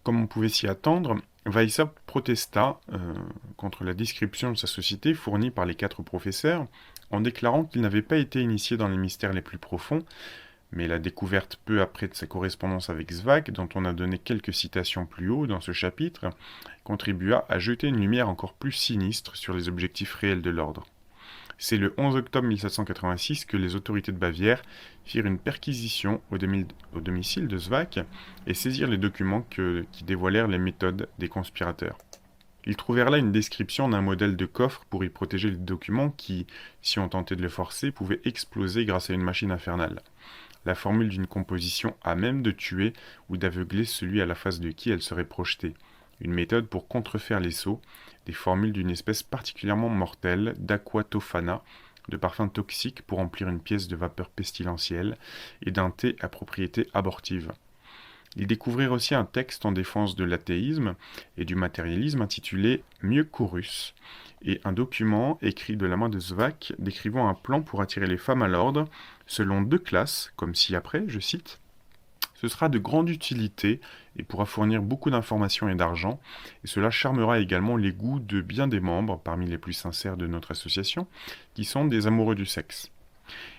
Comme on pouvait s'y attendre, Weishaupt protesta contre la description de sa société fournie par les 4 professeurs, en déclarant qu'il n'avait pas été initié dans les mystères les plus profonds, mais la découverte peu après de sa correspondance avec Zweig, dont on a donné quelques citations plus haut dans ce chapitre, contribua à jeter une lumière encore plus sinistre sur les objectifs réels de l'ordre. C'est le 11 octobre 1786 que les autorités de Bavière firent une perquisition au domicile de Zweig et saisirent les documents qui dévoilèrent les méthodes des conspirateurs. Ils trouvèrent là une description d'un modèle de coffre pour y protéger les documents qui, si on tentait de le forcer, pouvaient exploser grâce à une machine infernale. La formule d'une composition à même de tuer ou d'aveugler celui à la face de qui elle serait projetée. Une méthode pour contrefaire les sceaux, des formules d'une espèce particulièrement mortelle, d'aquatofana, de parfums toxiques pour remplir une pièce de vapeur pestilentielle, et d'un thé à propriété abortive. Ils découvrirent aussi un texte en défense de l'athéisme et du matérialisme intitulé Mieux qu'Horus, et un document écrit de la main de Zweig décrivant un plan pour attirer les femmes à l'ordre selon 2 classes, comme ci-après, je cite, « Ce sera de grande utilité et pourra fournir beaucoup d'informations et d'argent, et cela charmera également les goûts de bien des membres, parmi les plus sincères de notre association, qui sont des amoureux du sexe.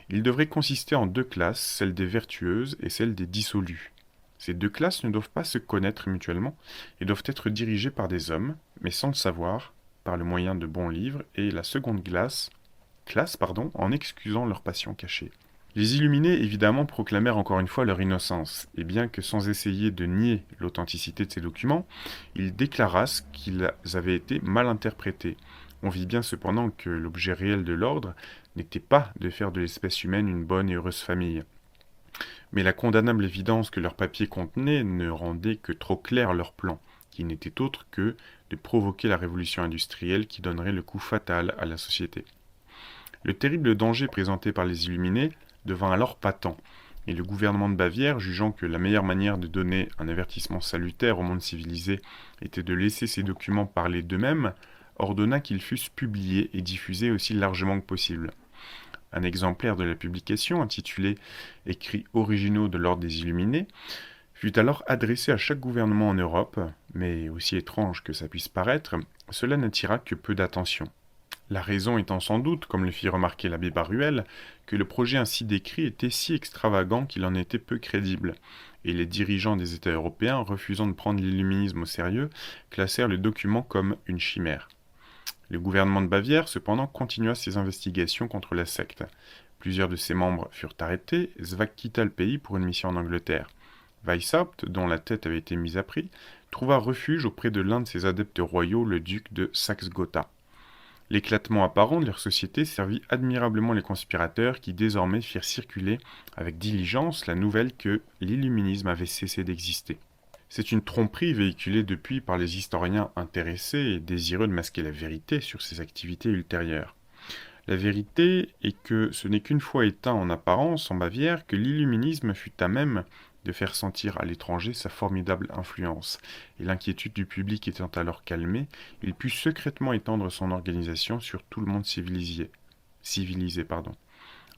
Il devrait consister en 2 classes, celle des vertueuses et celle des dissolues. Ces 2 classes ne doivent pas se connaître mutuellement et doivent être dirigées par des hommes, mais sans le savoir, par le moyen de bons livres, et la seconde classe, en excusant leurs passions cachées. » Les Illuminés, évidemment, proclamèrent encore une fois leur innocence, et bien que sans essayer de nier l'authenticité de ces documents, ils déclarassent qu'ils avaient été mal interprétés. On vit bien cependant que l'objet réel de l'ordre n'était pas de faire de l'espèce humaine une bonne et heureuse famille. Mais la condamnable évidence que leurs papiers contenaient ne rendait que trop clair leur plan, qui n'était autre que de provoquer la révolution industrielle qui donnerait le coup fatal à la société. Le terrible danger présenté par les Illuminés devint alors patent, et le gouvernement de Bavière, jugeant que la meilleure manière de donner un avertissement salutaire au monde civilisé était de laisser ces documents parler d'eux-mêmes, ordonna qu'ils fussent publiés et diffusés aussi largement que possible. Un exemplaire de la publication, intitulé « Écrits originaux de l'ordre des Illuminés », fut alors adressé à chaque gouvernement en Europe, mais aussi étrange que ça puisse paraître, cela n'attira que peu d'attention. La raison étant sans doute, comme le fit remarquer l'abbé Baruel, que le projet ainsi décrit était si extravagant qu'il en était peu crédible, et les dirigeants des États européens, refusant de prendre l'illuminisme au sérieux, classèrent le document comme une chimère. Le gouvernement de Bavière, cependant, continua ses investigations contre la secte. Plusieurs de ses membres furent arrêtés, Zweig quitta le pays pour une mission en Angleterre. Weishaupt, dont la tête avait été mise à prix, trouva refuge auprès de l'un de ses adeptes royaux, le duc de Saxe-Gotha. L'éclatement apparent de leur société servit admirablement les conspirateurs qui désormais firent circuler avec diligence la nouvelle que l'illuminisme avait cessé d'exister. C'est une tromperie véhiculée depuis par les historiens intéressés et désireux de masquer la vérité sur ses activités ultérieures. La vérité est que ce n'est qu'une fois éteint en apparence en Bavière que l'illuminisme fut à même de faire sentir à l'étranger sa formidable influence, et l'inquiétude du public étant alors calmée, il put secrètement étendre son organisation sur tout le monde civilisé.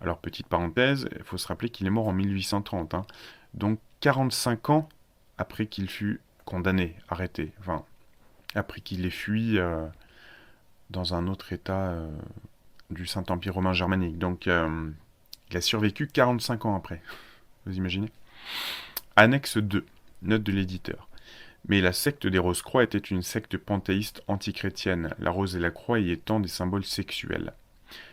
Alors, petite parenthèse, il faut se rappeler qu'il est mort en 1830, donc 45 ans après qu'il fut condamné, arrêté, après qu'il ait fui dans un autre état du Saint-Empire romain germanique. Donc, il a survécu 45 ans après. Vous imaginez ? Annexe 2, note de l'éditeur. Mais la secte des Rose-Croix était une secte panthéiste antichrétienne, la rose et la croix y étant des symboles sexuels.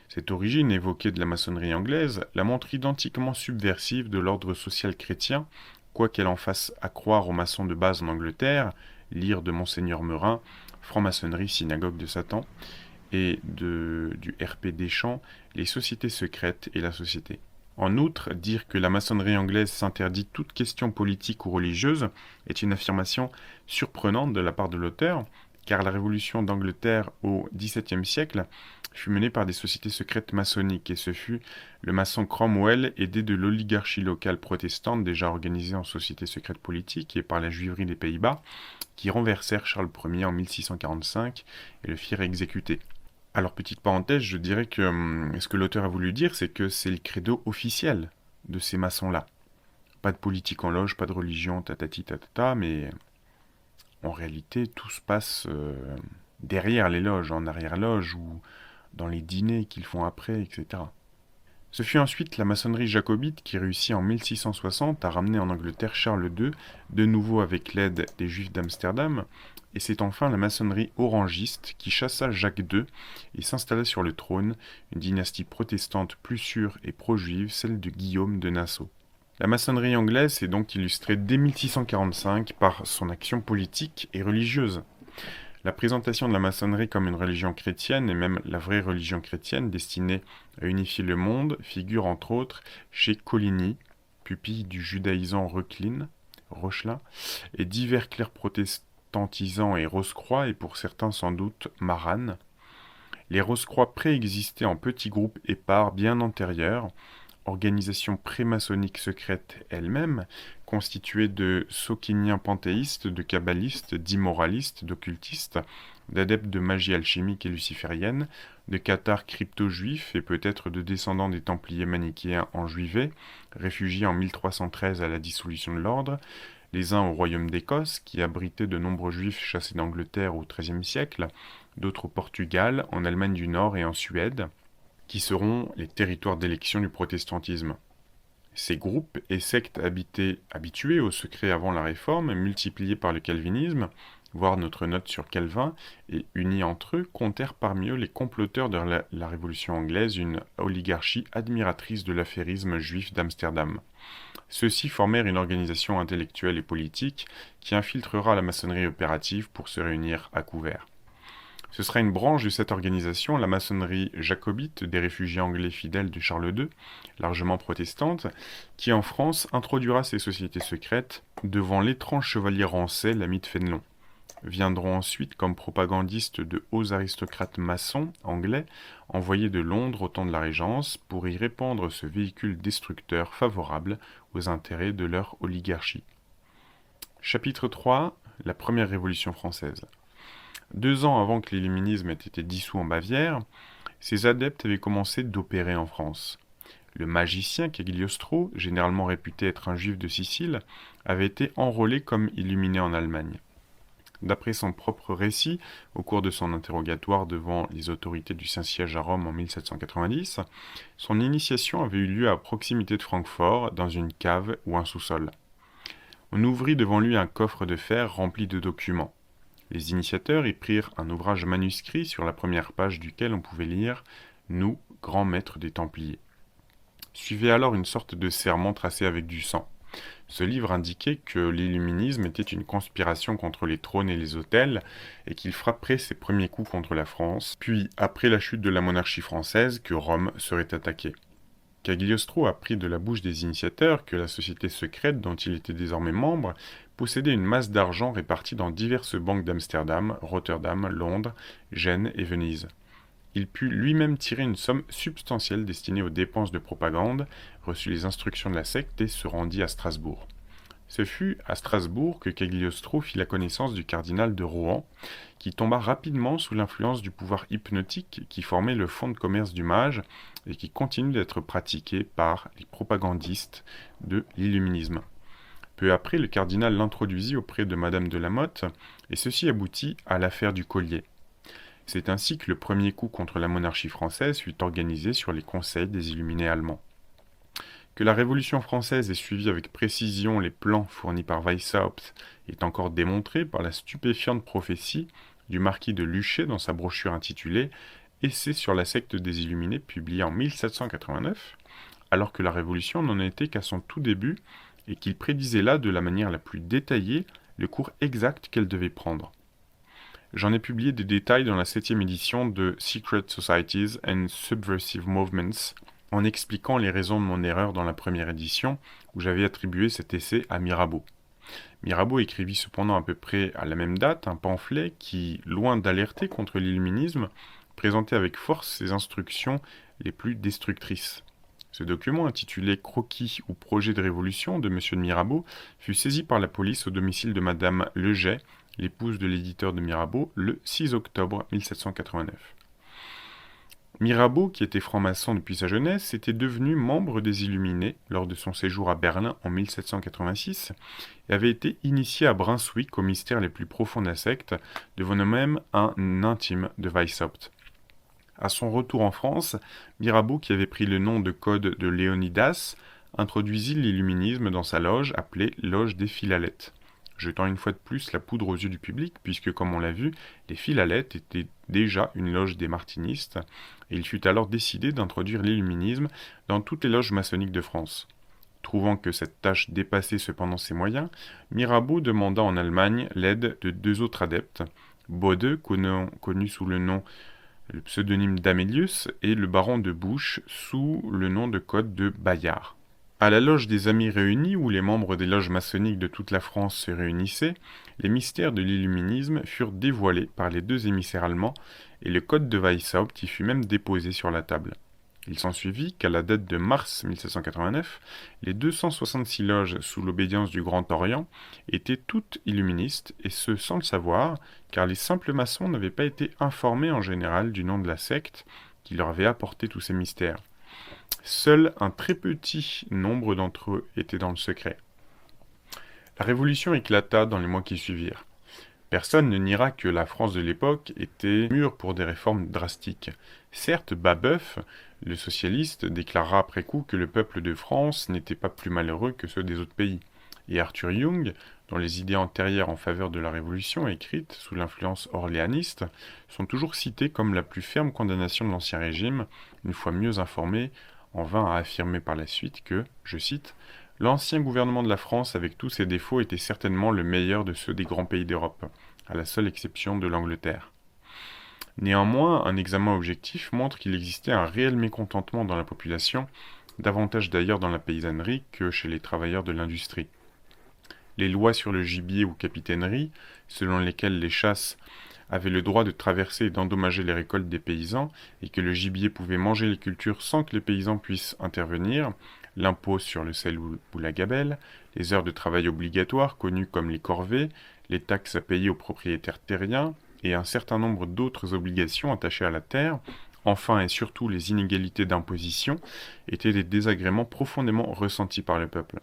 Cette origine évoquée de la maçonnerie anglaise la montre identiquement subversive de l'ordre social chrétien, quoiqu'elle en fasse accroire aux maçons de base en Angleterre, lire de Monseigneur Meurin, Franc-maçonnerie, synagogue de Satan, et du R.P. Deschamps, les sociétés secrètes et la société. En outre, dire que la maçonnerie anglaise s'interdit toute question politique ou religieuse est une affirmation surprenante de la part de l'auteur, car la révolution d'Angleterre au XVIIe siècle fut menée par des sociétés secrètes maçonniques, et ce fut le maçon Cromwell, aidé de l'oligarchie locale protestante déjà organisée en sociétés secrètes politiques et par la juiverie des Pays-Bas, qui renversèrent Charles Ier en 1645 et le firent exécuter. Alors, petite parenthèse, je dirais que ce que l'auteur a voulu dire, c'est que c'est le credo officiel de ces maçons-là. Pas de politique en loge, pas de religion, tatati tatata, mais en réalité, tout se passe derrière les loges, en arrière-loge ou dans les dîners qu'ils font après, etc. Ce fut ensuite la maçonnerie jacobite qui réussit en 1660 à ramener en Angleterre Charles II, de nouveau avec l'aide des Juifs d'Amsterdam, et c'est enfin la maçonnerie orangiste qui chassa Jacques II et s'installa sur le trône, une dynastie protestante plus sûre et pro-juive, celle de Guillaume de Nassau. La maçonnerie anglaise s'est donc illustrée dès 1645 par son action politique et religieuse. La présentation de la maçonnerie comme une religion chrétienne, et même la vraie religion chrétienne destinée à unifier le monde, figure entre autres chez Coligny, pupille du judaïsant Rochelin, et divers clercs protestantisants et Rose-Croix, et pour certains sans doute Maranne. Les Rose-Croix préexistaient en petits groupes épars bien antérieurs, organisation pré-maçonnique secrète elle-même, constituée de sociniens panthéistes, de kabbalistes, d'immoralistes, d'occultistes, d'adeptes de magie alchimique et luciférienne, de cathares crypto-juifs et peut-être de descendants des Templiers manichéens enjuivés, réfugiés en 1313 à la dissolution de l'ordre, les uns au royaume d'Écosse, qui abritait de nombreux juifs chassés d'Angleterre au XIIIe siècle, d'autres au Portugal, en Allemagne du Nord et en Suède, qui seront les territoires d'élection du protestantisme. Ces groupes et sectes habitués au secret avant la Réforme, multipliés par le calvinisme, voire notre note sur Calvin, et unis entre eux, comptèrent parmi eux les comploteurs de la Révolution anglaise, une oligarchie admiratrice de l'affairisme juif d'Amsterdam. Ceux-ci formèrent une organisation intellectuelle et politique qui infiltrera la maçonnerie opérative pour se réunir à couvert. Ce sera une branche de cette organisation, la maçonnerie jacobite des réfugiés anglais fidèles de Charles II, largement protestante, qui en France introduira ces sociétés secrètes devant l'étrange chevalier Rancet, l'ami de Fénelon. Viendront ensuite comme propagandistes de hauts aristocrates maçons anglais, envoyés de Londres au temps de la Régence, pour y répandre ce véhicule destructeur favorable aux intérêts de leur oligarchie. Chapitre 3. La première Révolution française. 2 ans avant que l'illuminisme ait été dissous en Bavière, ces adeptes avaient commencé d'opérer en France. Le magicien Cagliostro, généralement réputé être un juif de Sicile, avait été enrôlé comme illuminé en Allemagne. D'après son propre récit, au cours de son interrogatoire devant les autorités du Saint-Siège à Rome en 1790, son initiation avait eu lieu à proximité de Francfort, dans une cave ou un sous-sol. On ouvrit devant lui un coffre de fer rempli de documents. Les initiateurs y prirent un ouvrage manuscrit sur la première page duquel on pouvait lire « Nous, grands maîtres des Templiers ». Suivait alors une sorte de serment tracé avec du sang. Ce livre indiquait que l'illuminisme était une conspiration contre les trônes et les autels, et qu'il frapperait ses premiers coups contre la France, puis, après la chute de la monarchie française, que Rome serait attaquée. Cagliostro apprit de la bouche des initiateurs que la société secrète dont il était désormais membre possédait une masse d'argent répartie dans diverses banques d'Amsterdam, Rotterdam, Londres, Gênes et Venise. Il put lui-même tirer une somme substantielle destinée aux dépenses de propagande, reçut les instructions de la secte et se rendit à Strasbourg. Ce fut à Strasbourg que Cagliostro fit la connaissance du cardinal de Rohan, qui tomba rapidement sous l'influence du pouvoir hypnotique qui formait le fonds de commerce du mage et qui continue d'être pratiqué par les propagandistes de l'illuminisme. Peu après, le cardinal l'introduisit auprès de Madame de Lamotte, et ceci aboutit à l'affaire du collier. C'est ainsi que le premier coup contre la monarchie française fut organisé sur les conseils des illuminés allemands. Que la Révolution française ait suivi avec précision les plans fournis par Weishaupt est encore démontré par la stupéfiante prophétie du marquis de Luchet dans sa brochure intitulée « Essai sur la secte des Illuminés » publiée en 1789, alors que la Révolution n'en était qu'à son tout début et qu'il prédisait là de la manière la plus détaillée le cours exact qu'elle devait prendre. J'en ai publié des détails dans la 7e édition de Secret Societies and Subversive Movements, en expliquant les raisons de mon erreur dans la première édition, où j'avais attribué cet essai à Mirabeau. Mirabeau écrivit cependant à peu près à la même date un pamphlet qui, loin d'alerter contre l'illuminisme, présentait avec force ses instructions les plus destructrices. Ce document, intitulé « Croquis ou projet de révolution » de M. de Mirabeau, fut saisi par la police au domicile de Madame Leget, l'épouse de l'éditeur de Mirabeau, le 6 octobre 1789. Mirabeau, qui était franc-maçon depuis sa jeunesse, était devenu membre des Illuminés lors de son séjour à Berlin en 1786 et avait été initié à Brunswick aux mystères les plus profonds de la secte, devenant même un intime de Weishaupt. À son retour en France, Mirabeau, qui avait pris le nom de code de Léonidas, introduisit l'illuminisme dans sa loge appelée Loge des Philalettes, jetant une fois de plus la poudre aux yeux du public, puisque, comme on l'a vu, les Philalettes étaient déjà une loge des martinistes, et il fut alors décidé d'introduire l'illuminisme dans toutes les loges maçonniques de France. Trouvant que cette tâche dépassait cependant ses moyens, Mirabeau demanda en Allemagne l'aide de deux autres adeptes, Bode, connu sous le pseudonyme d'Amelius, et le baron de Buch sous le nom de code de Bayard. À la loge des Amis réunis, où les membres des loges maçonniques de toute la France se réunissaient, les mystères de l'illuminisme furent dévoilés par les deux émissaires allemands, et le code de Weishaupt y fut même déposé sur la table. Il s'ensuivit qu'à la date de mars 1789, les 266 loges sous l'obédience du Grand Orient étaient toutes illuministes, et ce sans le savoir, car les simples maçons n'avaient pas été informés en général du nom de la secte qui leur avait apporté tous ces mystères. Seul un très petit nombre d'entre eux étaient dans le secret. La Révolution éclata dans les mois qui suivirent. Personne ne niera que la France de l'époque était mûre pour des réformes drastiques. Certes, Babeuf, le socialiste, déclara après coup que le peuple de France n'était pas plus malheureux que ceux des autres pays. Et Arthur Young, dont les idées antérieures en faveur de la Révolution, écrites sous l'influence orléaniste, sont toujours citées comme la plus ferme condamnation de l'Ancien Régime, une fois mieux informé, en vain à affirmer par la suite que, je cite, « L'ancien gouvernement de la France, avec tous ses défauts, était certainement le meilleur de ceux des grands pays d'Europe, à la seule exception de l'Angleterre. » Néanmoins, un examen objectif montre qu'il existait un réel mécontentement dans la population, davantage d'ailleurs dans la paysannerie que chez les travailleurs de l'industrie. Les lois sur le gibier ou capitainerie, selon lesquelles les chasses avaient le droit de traverser et d'endommager les récoltes des paysans, et que le gibier pouvait manger les cultures sans que les paysans puissent intervenir, l'impôt sur le sel ou la gabelle, les heures de travail obligatoires connues comme les corvées, les taxes à payer aux propriétaires terriens, et un certain nombre d'autres obligations attachées à la terre, enfin et surtout les inégalités d'imposition, étaient des désagréments profondément ressentis par le peuple.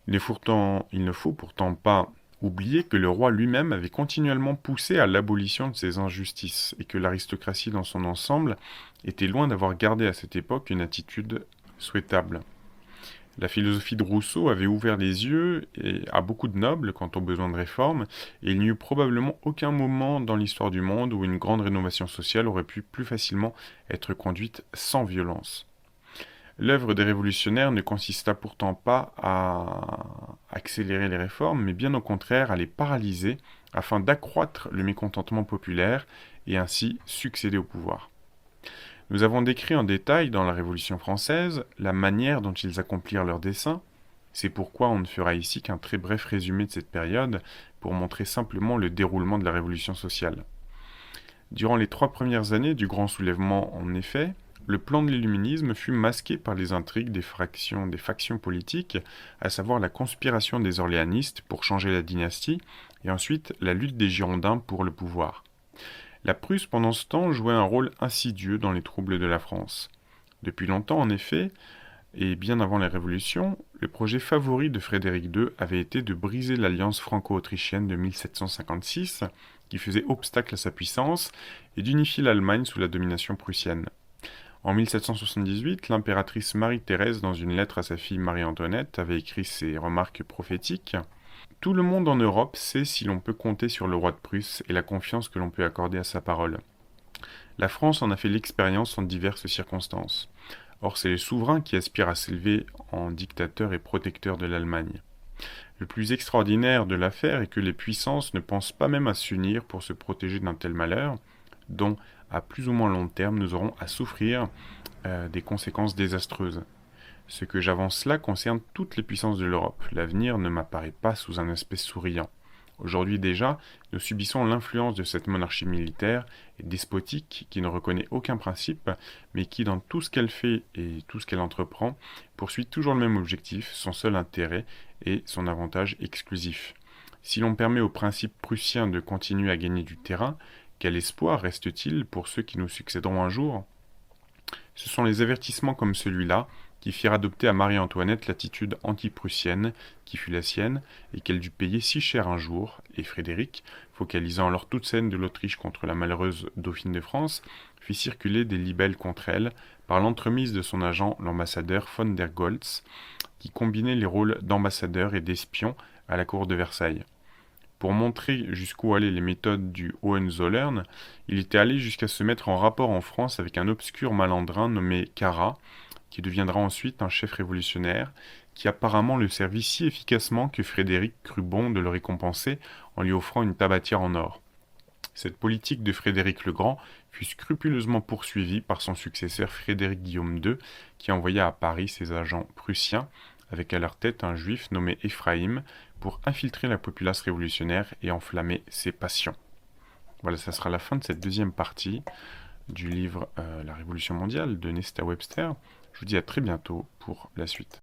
Il ne faut pourtant pas oublier que le roi lui-même avait continuellement poussé à l'abolition de ces injustices, et que l'aristocratie dans son ensemble était loin d'avoir gardé à cette époque une attitude souhaitable. La philosophie de Rousseau avait ouvert les yeux à beaucoup de nobles quant aux besoins de réforme, et il n'y eut probablement aucun moment dans l'histoire du monde où une grande rénovation sociale aurait pu plus facilement être conduite sans violence. L'œuvre des révolutionnaires ne consista pourtant pas à accélérer les réformes, mais bien au contraire à les paralyser afin d'accroître le mécontentement populaire et ainsi succéder au pouvoir. Nous avons décrit en détail dans la Révolution française la manière dont ils accomplirent leurs desseins. C'est pourquoi on ne fera ici qu'un très bref résumé de cette période pour montrer simplement le déroulement de la Révolution sociale. Durant les 3 premières années du Grand Soulèvement, en effet, le plan de l'illuminisme fut masqué par les intrigues des factions politiques, à savoir la conspiration des orléanistes pour changer la dynastie, et ensuite la lutte des Girondins pour le pouvoir. La Prusse, pendant ce temps, jouait un rôle insidieux dans les troubles de la France. Depuis longtemps, en effet, et bien avant la Révolution, le projet favori de Frédéric II avait été de briser l'alliance franco-autrichienne de 1756, qui faisait obstacle à sa puissance, et d'unifier l'Allemagne sous la domination prussienne. En 1778, l'impératrice Marie-Thérèse, dans une lettre à sa fille Marie-Antoinette, avait écrit ces remarques prophétiques. Tout le monde en Europe sait si l'on peut compter sur le roi de Prusse et la confiance que l'on peut accorder à sa parole. La France en a fait l'expérience en diverses circonstances. Or, c'est le souverain qui aspire à s'élever en dictateur et protecteur de l'Allemagne. Le plus extraordinaire de l'affaire est que les puissances ne pensent pas même à s'unir pour se protéger d'un tel malheur, dont, à plus ou moins long terme, nous aurons à souffrir des conséquences désastreuses. Ce que j'avance là concerne toutes les puissances de l'Europe. L'avenir ne m'apparaît pas sous un aspect souriant. Aujourd'hui déjà, nous subissons l'influence de cette monarchie militaire et despotique qui ne reconnaît aucun principe, mais qui, dans tout ce qu'elle fait et tout ce qu'elle entreprend, poursuit toujours le même objectif, son seul intérêt et son avantage exclusif. Si l'on permet au principe prussien de continuer à gagner du terrain, quel espoir reste-t-il pour ceux qui nous succéderont un jour ? Ce sont les avertissements comme celui-là qui firent adopter à Marie-Antoinette l'attitude anti-prussienne qui fut la sienne et qu'elle dut payer si cher un jour, et Frédéric, focalisant alors toute scène de l'Autriche contre la malheureuse dauphine de France, fit circuler des libelles contre elle par l'entremise de son agent, l'ambassadeur von der Goltz, qui combinait les rôles d'ambassadeur et d'espion à la cour de Versailles. Pour montrer jusqu'où allaient les méthodes du Hohenzollern, il était allé jusqu'à se mettre en rapport en France avec un obscur malandrin nommé Carat, qui deviendra ensuite un chef révolutionnaire, qui apparemment le servit si efficacement que Frédéric crut bon de le récompenser en lui offrant une tabatière en or. Cette politique de Frédéric le Grand fut scrupuleusement poursuivie par son successeur Frédéric Guillaume II, qui envoya à Paris ses agents prussiens, avec à leur tête un juif nommé Ephraïm, pour infiltrer la populace révolutionnaire et enflammer ses passions. Voilà, ça sera la fin de cette deuxième partie du livre La Révolution mondiale de Nesta Webster. Je vous dis à très bientôt pour la suite.